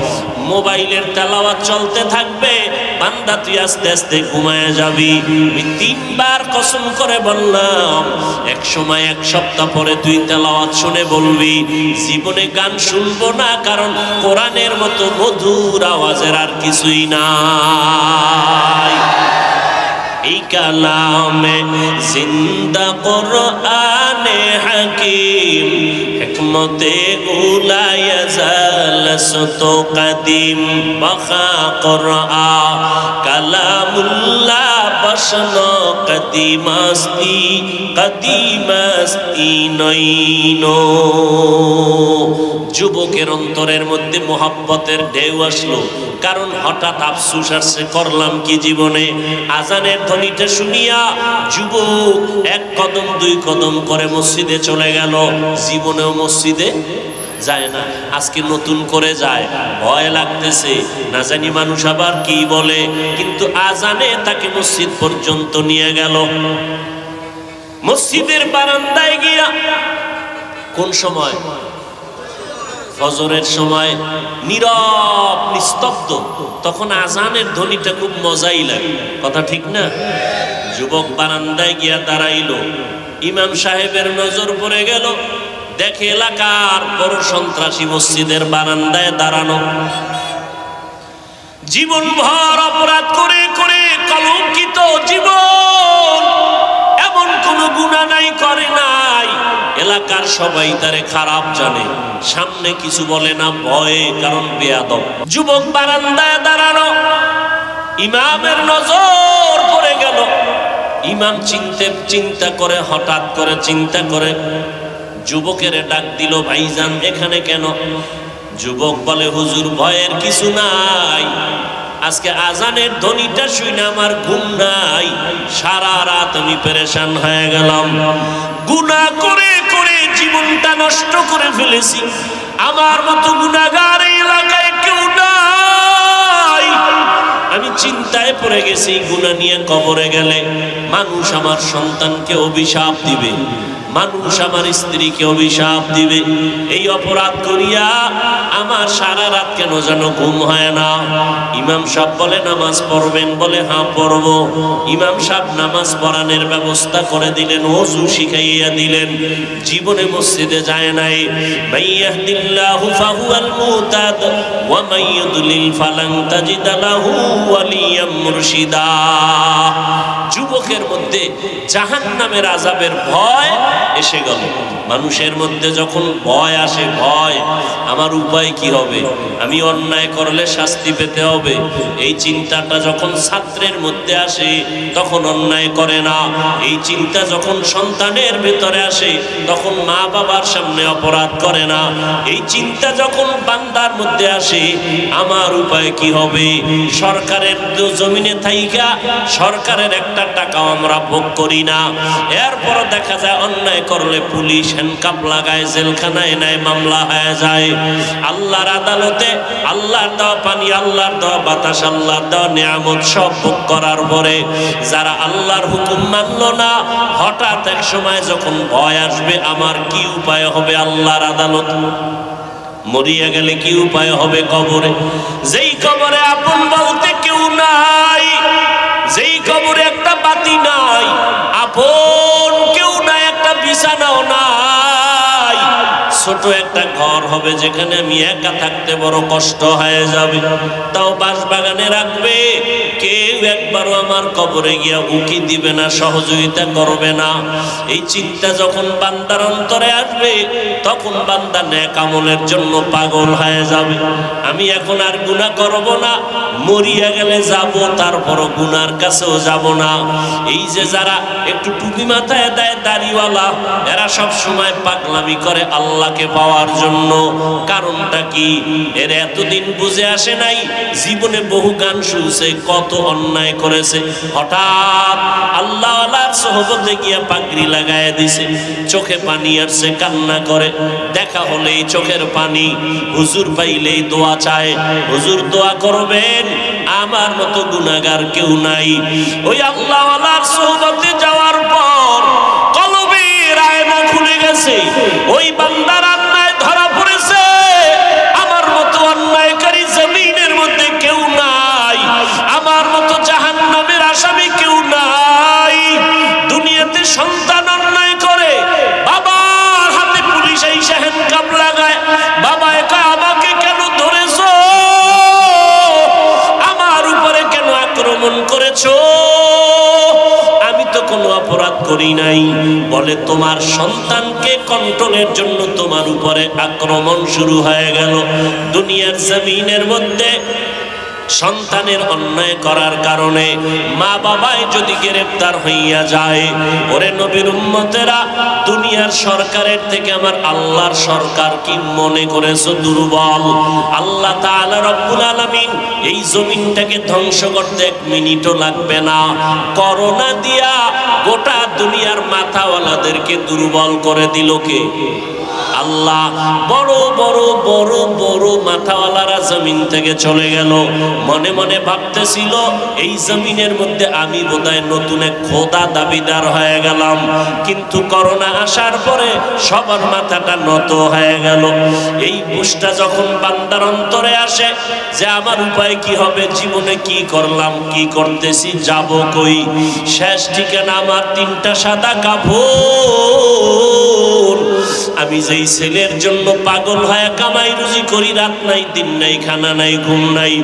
মোবাইলের তেলাওয়াত চলতে থাকবে, বান্দা তুই আস্তে আস্তে ঘুমায়া যাবি। আমি 3 বার কসম করে বললাম, এক সময় 1 সপ্তাহ পরে তুই তেলাওয়াত শুনে বলবি, জীবনে গান শুনবো না, কারণ কোরআনের মতো মধুর আওয়াজের আর কিছুই নাই। এই কালামে জিন্দা কোরআনে হাকিম, হিকমতে উলায়া জালসত কদিম, বখা কোরআন কালামুল্লাহ বসন কদিমাস্তি, কদিমাস্তি নইনো। যুবকের অন্তরের মধ্যে মোহাব্বতের ঢেউ আসলো, কারণ হঠাৎ আফসোস আসছে, করলাম কি জীবনে। আজানের ধ্বনিটা শুনিয়া যুবক 1 কদম 2 কদম করে মসজিদে চলে গেল। জীবনেও মসজিদে যায় না, আজকে নতুন করে যায়, ভয় লাগতেছে, না জানি মানুষ আবার কি বলে। কিন্তু আজানে তাকে মসজিদ পর্যন্ত নিয়ে গেল। মসজিদের বারান্দায় গিয়া, কোন সময়? ফজরের সময়, নীরব নিস্তব্ধ। তখন আজানের ধ্বনিটা খুব মজাই লাগে, কথা ঠিক না? যুবক বারান্দায় গিয়া দাঁড়াইলো। ইমাম সাহেবের নজর পড়ে গেল, দেখে এলাকার বড় সন্ত্রাসী মসজিদের বারান্দায় দাঁড়ানো। জীবনভর অপরাধ করে করে কলঙ্কিত জীবন, এমন কোন গুনাহ নাই করে নাই, এলাকার সবাই তারে খারাপ জানে, সামনে কিছু বলে না ভয়ে, কারণ বেয়াদব। যুবক বারান্দায় দাঁড়ানো, ইমামের নজর পড়ে গেল। ইমাম চিন্তা করে, হঠাৎ করে চিন্তা করে যুবকের ডাক দিল, ভাইজান এখানে কেন? যুবক বলে, হুজুর ভয়ের কিছু নাই, আজকে আজানের ধ্বনিটা শুনে আমার ঘুম নাই, সারা রাত আমি পেরেশান হয়ে গেলাম, গুনাহ করে করে জীবনটা নষ্ট করে ফেলেছি, আমার মতো গুনাহগার এই এলাকায় কেউ নাই, আমি চিন্তায় পড়ে গেছি, গুনাহ নিয়ে কবরে গেলে মানুষ আমার সন্তানকে অভিশাপ দিবে, মানুষ আমার স্ত্রীকে অভিশাপ দিবে। এই অপরাধ করিয়া আমার সারা রাত কেন যেন ঘুম হয় না। ইমাম সাহেব বলে নামাজ পড়বেন, বলে হ্যাঁ পড়ব। ইমাম সাহেব নামাজ পড়ানোর ব্যবস্থা করে দিলেন, ওযু শিখাইয়া দিলেন। জীবনে মসজিদে যায় নাই। মাইয়াহদিল্লাহু ফাহুয়াল মুহতাদ ওয়া মাইয়ুদলিল ফালান তাজিদ লাহু ওয়ালিয়াম মুরশিদা। যুবকের মধ্যে জাহান্নামের আযাবের ভয় এসে গেল। মানুষের মধ্যে যখন ভয় আসে, ভয় আমার উপায় কি হবে, আমি অন্যায় করলে শাস্তি পেতে হবে, এই চিন্তাটা যখন ছাত্রের মধ্যে আসে তখন অন্যায় করে না। এই চিন্তা যখন সন্তানের ভেতরে আসে তখন মা বাবার সামনে অপরাধ করে না। এই চিন্তা যখন বান্দার মধ্যে আসে আমার উপায় কি হবে, সরকারের জমিনে থাইকা সরকারের একটা টাকাও আমরা ভোগ করি না, এরপর দেখা যায় অন্যায় করলে পুলিশ হ্যান্ডকাপ লাগায়, জেলখানায় নেয়, মামলা হয়ে যায়। আল্লাহর আদালতে আল্লাহর দেওয়া পানি, আল্লাহর দেওয়া বাতাস, আল্লাহর দেওয়া নিয়ামত সব ভোগ করার পরে যারা আল্লাহর হুকুম মানল না, হঠাৎ এক সময় যখন ভয় আসবে আমার কি উপায় হবে আল্লাহর আদালত, মরিয়া গেলে কি উপায় হবে কবরে, যেই কবরে আপন বলতে কেউ নাই, যেই কবরে একটা বাতি নাই, আপন কেউ নাই, একটা বিছানাও নাই, ছোট একটা ঘর হবে যেখানে আমি একা থাকতে বড় কষ্ট হয়ে যাবে। তাও বাঁশবাগানে রাখবে, কেউ একবারও আমার কবরে গিয়া উকি দিবে না, সহযোগিতা করবে না। এই চিন্তা যখন বান্দার অন্তরে আসবে তখন বান্দা নেক আমলের জন্য পাগল হয়ে যাবে। আমি এখন আর গুনাহ করব না, মরিয়া গেলে যাব, তারপরও গুনার কাছেও যাব না। এই যে যারা একটু টুপি মাথায় দেয় দাড়িওয়ালা, এরা সব সময় পাগলামি করে আল্লাহকে পাওয়ার জন্য। কারণটা কি, এর এতদিন বুঝে আসে নাই, জীবনে বহু গান শুনছে, কত অন্যায় করেছে, হঠাৎ আল্লাহওয়ালার সোহবতে গিয়া পাগড়ি লাগায় দিছে, চোখে পানি আসছে, কান্না করে, দেখা হলেই চোখের পানি, হুজুর পাইলেই দোয়া চায়, হুজুর দোয়া করবেন, আমার মতো গুনাহগার কেউ নাই। ওই আল্লাহওয়ালার সোহবতে যাওয়ার পর কলবের আয়না খুলে গেছে, ওই বান্দার অন্যায় ধরা পড়েছে, আমার মতো অন্যায়কারী জমিনের মধ্যে কেউ নাই, আমার মতো জাহান্নামের আসামি কেউ নাই। দুনিয়াতে সন্তান অন্যায় করে, বাবার হাতে পুলিশ এসে হ্যান্ডকাপ লাগায়, বাবা একা আমাকে কেন ধরেছো, আমার উপরে কেন আক্রমণ করেছো, আমি তো কোনো অপরাধ করি নাই। বলে তোমার সন্তানকে কন্ট্রোলের জন্য তোমার উপরে আক্রমণ শুরু হয়ে গেল। দুনিয়ার জমিনের মধ্যে সন্তানের অন্যায় করার কারণে মা বাবাই যদি গ্রেফতার হইয়া যায়, ওরে নবীর উম্মতেরা, দুনিয়ার সরকারের থেকে আমার আল্লাহর সরকার কি মনে করেছো দুর্বল? আল্লাহ তাআলা রব্বুল আলামিন এই জমিনটাকে ধ্বংস করতে এক মিনিটও লাগবে না, করোনা দিয়া গোটা দুনিয়ার মাথাওয়ালাদেরকে দুর্বল করে দিল কে? আল্লাহ। বড় বড় বড় বড় মাথাওয়ালারা জমিন থেকে চলে গেল, মনে মনে ভাবতেছিল এই জমিনের মধ্যে আমি বোধহয় নতুন এক খোদা দাবিদার হয়ে গেলাম। কিন্তু করোনা আসার পরে সবার মাথাটা নত হয়ে গেল। এই বুঝটা যখন বান্দার অন্তরে আসে যে আমার উপায় কি হবে, জীবনে কি করলাম, কি করতেছি, যাব কই, শেষ ঠিকানা আমার তিনটা সাদা কাপড়। আমি যেই ছেলের জন্য পাগল হয়ে কামাই রুজি করি, রাত নাই দিন নাই, খানা নাই ঘুম নাই,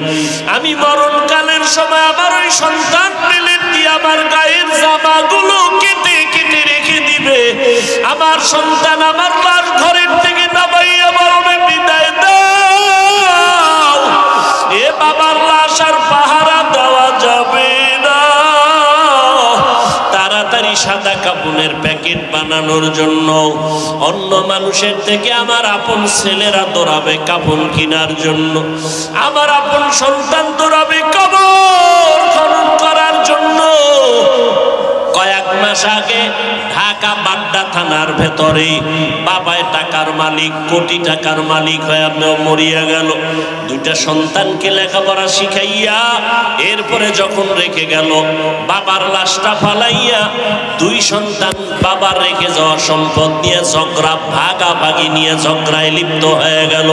আমি মরণকালের সময় আমার ওই সন্তান প্লেট দিয়ে আমার গায়ের জামাগুলো কেটে কেটে রেখে দিবে, আমার সন্তান আমার লাশ ঘরের থেকে নামাইয়া মরণে বিদায় দাও, এ বাবার লাশ আর পাহারা দেওয়া যাবে না। তাড়াতাড়ি সাদা কাপড়ের প্যাকেট বানানোর জন্য অন্য মানুষের থেকে আমার আপন ছেলেরা দৌড়াবে কাপড় কেনার জন্য, আমার আপন সন্তান দৌড়াবে কবর খনন করার জন্য। কয়েক মাস আগে ঢাকা বাড্ডা থানার ভেতরে বাবায় টাকা টাকার মালিক, কোটি টাকার মালিক হয়ে মরিয়া গেল। দুইটা সন্তানকে লেখাপড়া শিখাইয়া এরপরে যখন রেখে গেল, বাবার লাশটা ফালাইয়া দুই সন্তান বাবার রেখে যাওয়া সম্পদ নিয়ে ঝগড়া, ভাগাভাগি নিয়ে ঝগড়ায় লিপ্ত হয়ে গেল।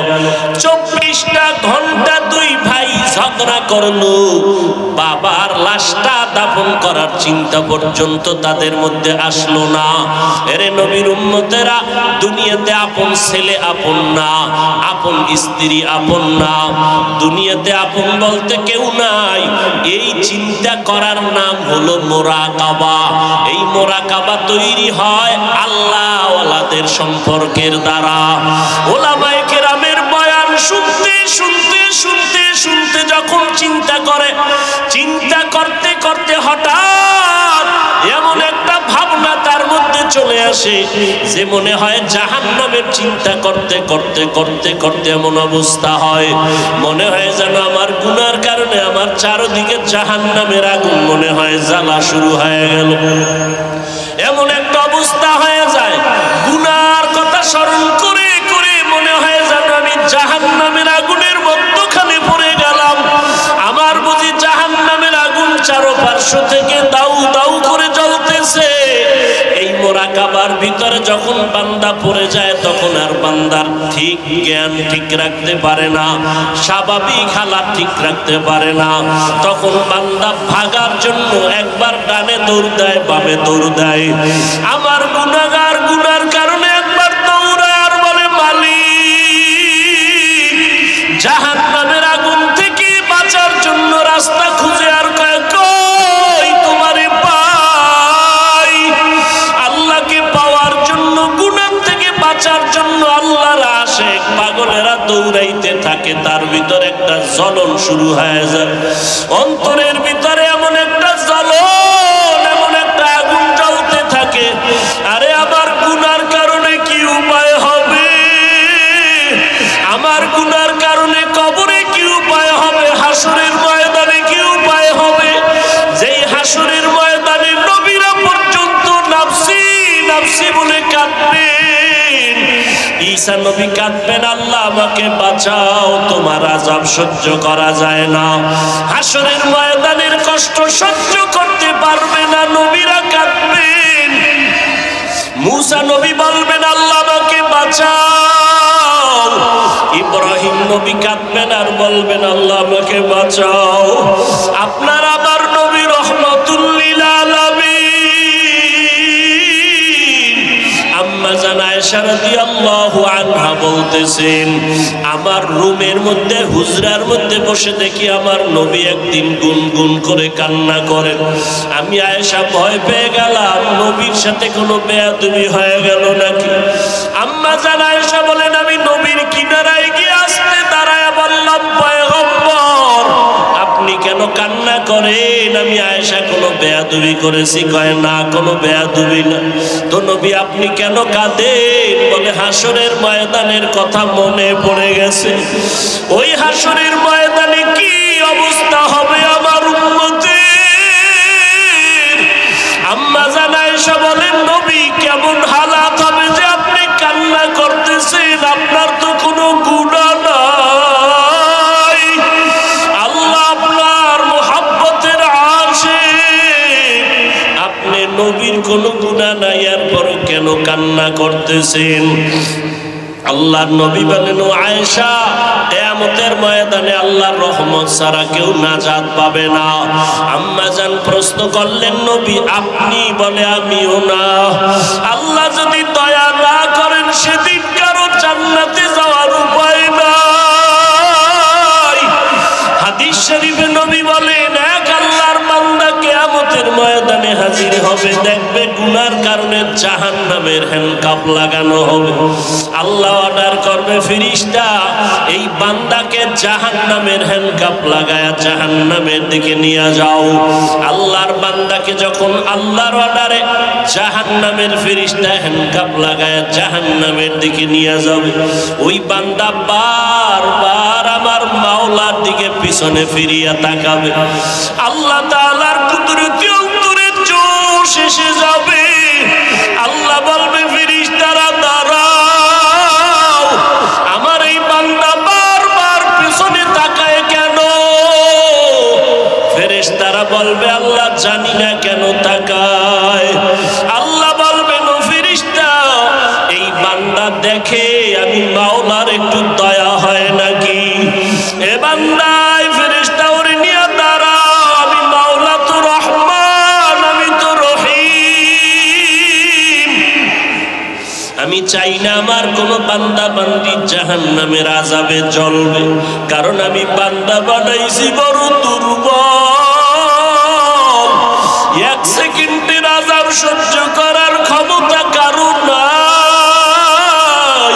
24টা ঘন্টা দুই ভাই ঝগড়া করলো, বাবার লাশটা দাফন করার চিন্তা পর্যন্ত তাদের মধ্যে আসলো না। এরে নবীর উম্মতেরা, দুনিয়াতে আপন ছেলে আপন না, আপন স্ত্রী আপন না, দুনিয়াতে আপন বলতে কেউ নাই। এই চিন্তা করার নাম হলো মুরাকাবা। এই মুরাকাবা তৈরি হয় আল্লাহ ওয়ালাদের সম্পর্কের দ্বারা। ওলামায়ে কেরামের বয়ান শুনতে শুনতে শুনতে শুনতে যখন চিন্তা করে, চিন্তা করতে করতে হঠাৎ এমন একটা ভাবনা তার মধ্যে চলে আসে যে মনে হয় জাহান্নামের চিন্তা করতে করতে করতে করতে এমন অবস্থা হয়, মনে হয় যেন আমার গুনার কারণে আমার চারদিকে জাহান্নামের আগুন মনে হয় জ্বালা শুরু হয়ে গেল। এমন একটা অবস্থা হয়ে যায়, গুনার কথা স্মরণ করে করে মনে হয় যেন আমি জাহান্নামের আগুনের মধ্যখানে পড়ে গেলাম। আমার বুঝি জাহান্নামের আগুন চারপার্শ্ব থেকে দাউ দাউ করে জ্বলতেছে। এই মুরাকাবার ভিতরে যখন বান্দা পড়ে যায়, তখন আর বান্দার ঠিক জ্ঞান ঠিক রাখতে পারে না, স্বাভাবিক হালাত ঠিক রাখতে পারে না। তখন বান্দা ভাগার জন্য একবার ডানে দৌড় দেয়, বামে দৌড় দেয়। আমার গুনাহগার, গুনার কারণে একবার দৌড়ায় আর বলে, মালিক, জাহান্নামের আগুন থেকে বাঁচার জন্য রাস্তা খুঁজে আর কই তোমারে পাই। আল্লাহকে পাওয়ার জন্য, গুনাহ থেকে বাঁচার জন্য আল্লাহর আশিক পাগলেরা দৌড়াইতে থাকে। তার ভিতরে একটা জ্বলন শুরু হয়ে যায়, অন্তরের ভিতরে এমন একটা জ্বলন, এমন একটা আগুন জ্বলতে থাকে। আরে আমার গুনার কারণে কি উপায় হবে? আমার গুনার কারণে কবরে কি উপায় হবে? হাসরের ময়দানে কি উপায় হবে? যেই হাসরের ময়দানে নবীরা পর্যন্ত নাফসি নাফসি বলে কাঁদবেন, ঈসা নবী কাঁদবেন, আল্লাহ আমাকে বাঁচাও, তোমার আযাব সহ্য করা যায় না। হাসরের ময়দানের কষ্ট সহ্য করতে পারবে না, নবীরা কাঁদবেন। মুসা নবী বলবেন, আল্লাহ আমাকে বাঁচাও। ইব্রাহিম নবী কাঁদবেন আর বলবেন, আল্লাহ আমাকে বাঁচাও। আপনার আমার নবী রহমাতুল লিল আলামিন আম্মা জান আয়েশা রাদিয়াল্লাহু আনহা বলতেছেন, আমার রুমের মধ্যে, হুজরার মধ্যে বসে দেখি আমার নবী একদিন গুনগুন করে কান্না করেন। আমি আয়েশা ভয় পেয়ে গেলাম, নবীর সাথে কোনো বেয়াদবি হয়ে গেল নাকি। আম্মা জান আয়েশা বলেন, আমি নবীর কিনারায় গিয়ে আস্তে দাঁড়ায় বললাম, পয়গম্বর আপনি কেন কান্না করেন? আমি আয়েশা কোনো বেয়াদবি করেছি? কয় না, কোনো বেয়াদবি না। তো নবী আপনি কেন কাঁদেন? বলে হাসরের ময়দানের কথা মনে পড়ে গেছে। ওই হাসরের ময়দানে কি অবস্থা হবে আমার উম্মতের। আম্মা জান আয়েশা বলেন, নবী কেমন হালাত হবে যে আপনি কান্না করতেছেন? আপনার তো কোনো গুনাহ নাই, আল্লাহ আপনার মুহাব্বতের আশিক, আপনি নবীর কোনো গুনাহ নাই, এরপরও কেন কান্না করতেছেন? আল্লাহর নবী বলেন, ও আয়েশা, কিয়ামতের ময়দানে আল্লাহর রহমত ছাড়া কেউ নাজাত পাবে না। আম্মা জান প্রশ্ন করলেন, নবী আপনি? বলে আমিও না। আল্লাহ যদি দয়া না করেন সেদিন কারো জান্নাতে যাওয়ার উপায় নাই। হাদিস শরীফে নবী বলেন, এক আল্লাহর বান্দা কিয়ামতের ময়দানে হাজির হবে, দেখবে গুনার কারণে জাহান্নামের হ্যান্ডকাপ লাগানো হবে। আল্লাহ অর্ডার করবে, ফেরেশতা এই বান্দাকে জাহান্নামের হ্যান্ডকাপ লাগায়া জাহান্নামের দিকে নিয়ে যাও। আল্লাহর বান্দাকে যখন আল্লাহর অর্ডারে জাহান্নামের ফেরেশতা হ্যান্ডকাপ লাগায়া জাহান্নামের দিকে নিয়ে যাবে, ওই বান্দা বারবার আমার মাওলার দিকে পিছনে ফিরিয়া তাকাবে। আল্লাহ তাআলার কুদরতি অন্তরে জোশ এসে যাবে। আল্লাহ বলবে, ফেরেশতারা দাঁড়াও, দেখে আমি মাওলার একটু দয়া হয় নাকি। এ বান্দায় ফেরেশতা ওরে নিয়ে দাঁড়াও, আমি মাওলা তো রহমান, আমি তো রহিম। আমি চাই না আমার কোন বান্দা বান্দি জাহান্নামের আযাবে জ্বলবে, কারণ আমি বান্দা বানাইছি বড় দুর্বল। এক সেকেন্ডের আযাব সহ্য করার ক্ষমতা কারো নাই।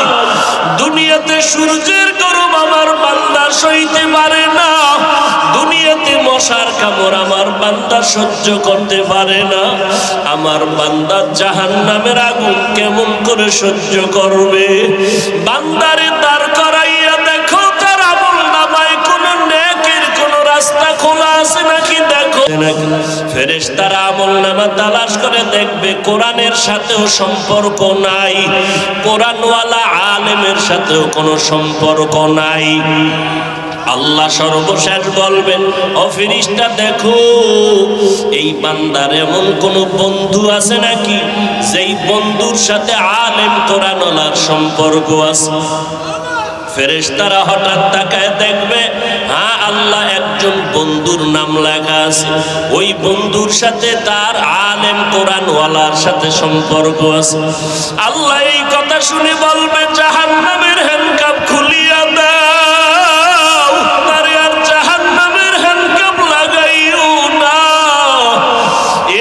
দুনিয়াতে সূর্যের গরম আমার বান্দা সইতে পারে না, দুনিয়াতে মশার কামড় আমার বান্দা সহ্য করতে পারে না। আমার বান্দা জাহান্নামের আগুন কেমন করে সহ্য করবে? বান্দারে দাঁড় করাইয়া দেখো তার আমল নামায় কোন নেকের কোন রাস্তা খোলা আছে নাকি দেখো। ফেরেশতারা আমল নামা তালাশ করে দেখবে কোরআনের সাথেও সম্পর্ক নাই, কোরআনওয়ালা আলেমের সাথেও কোনো সম্পর্ক নাই। আল্লাহ সর্বশেষ বলবেন, ও ফেরেশতা দেখো এই বান্দার এমন কোন বন্ধু আছে নাকি যেই বন্ধুর সাথে আলেম কোরআনওয়ালার সম্পর্ক আছে? ফেরেশতারা হঠাৎ তাকায় দেখবে, হ্যাঁ আল্লাহ একজন বন্ধুর নাম লেখা আছে, ওই বন্ধুর সাথে তার আলেম কোরআনওয়ালার সাথে সম্পর্ক আছে। আল্লাহ এই কথা শুনে বলবে, জাহান্নামের হ্যান্ডকাপ খুলিয়া দাও, আরে আর জাহান্নামের হ্যান্ডকাপ লাগাইও না।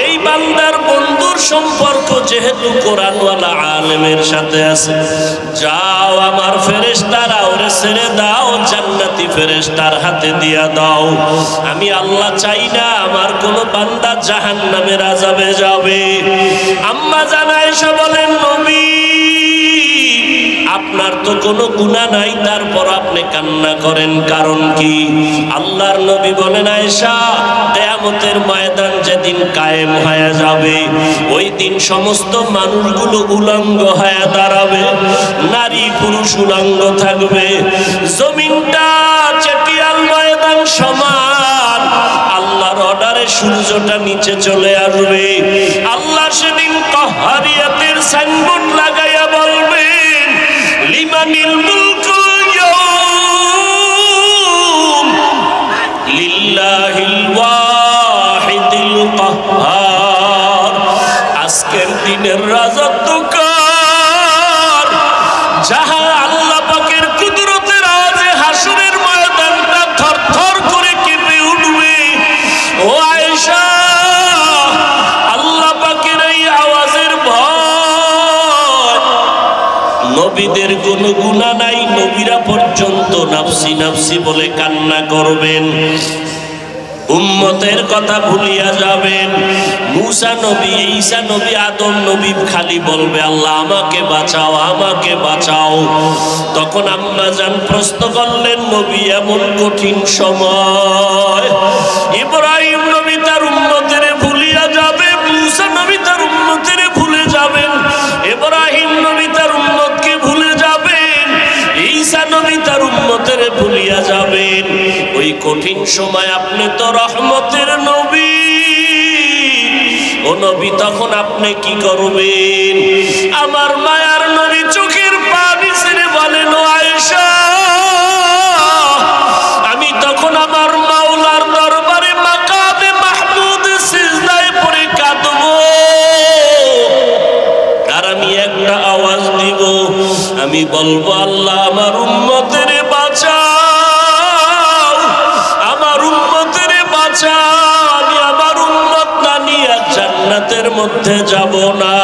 এই বান্দার বন্ধুর সম্পর্ক যেহেতু কোরআনওয়ালা আলেমের সাথে আছে, যাও আমার ফেরেশতারা ওরে ছেড়ে দাও, জান্নাতি ফেরেশতার হাতে দিয়া দাও। আমি আল্লাহ চাই না আমার কোন বান্দা জাহান্নামের আযাবে যাবে। আম্মা জান আয়েশা বলেন, নবী আপনার তো কোনো গুনাহ নাই, তারপর আপনি কান্না করেন কারণ কি? আল্লাহর নবী বলেন, আয়েশা কিয়ামতের ময়দান যেদিন কায়েম হয়ে যাবে, ওই দিন সমস্ত মানুষগুলো উলঙ্গ হয়ে দাঁড়াবে, নারী পুরুষ উলঙ্গ থাকবে, জমিনটা চেটিয়াল ময়দান সমান। আল্লাহর অর্ডারে সূর্যটা নিচে চলে আসবে। আল্লাহ সেদিন কাহরিয়াতের সাইনবোর্ড লাগাইয়া বলবেন, লিমানিল মুলকুল ইয়াউম লিল্লাহিল ওয়াহিদিল কাহ্হার। আজকের দিনের রাজত্ব কার? যাহা আল্লাহ পাকের কুদরতের আওয়াজে হাসরের ময়দানটা থরথর করে কেঁপে উঠবে। ও আয়েশা, আল্লাহ পাকের এই আওয়াজের ভয়। নবীদের কোনো গুনাহ নাই, নবীরা পর্যন্ত নাফসি নাফসি বলে কান্না করবেন, উম্মতের কথা ভুলিয়া যাবেন। মুসা নবী, ঈসা নবী, আদম নবী খালি বলবে, আল্লাহ আমাকে বাঁচাও, আমাকে বাঁচাও। তখন আম্মা জান প্রশ্ন করলেন, নবী এমন কঠিন সময়, ইব্রাহিম নবী তার উম্মতের ভুলিয়া যাবে, মুসা নবী তার উম্মতের ভুলে যাবেন, ইব্রাহিম নবী তার উম্মতকে ভুলে যাবেন, ঈসা নবী তার উম্মতের ভুলিয়া যাবেন। ওই কঠিন সময় আপনি তো রহমতের নবী, ও নবী তখন আপনি কি করবেন? আমার মায়ার নবী চোখের পানি ছেড়ে বলেন, ও আয়েশা আমি তখন আমার মাওলার দরবারে মাকামে মাহমুদ সিজদায় পড়ে কাঁদবো, আর আমি একটা আওয়াজ দিব, আমি বলবো, আল্লাহ আমার উম্মতের বাঁচাও, আমার উম্মতের বাঁচাও, আমি আমার উম্মত না নিয়ে জান্নাতের মধ্যে যাব না।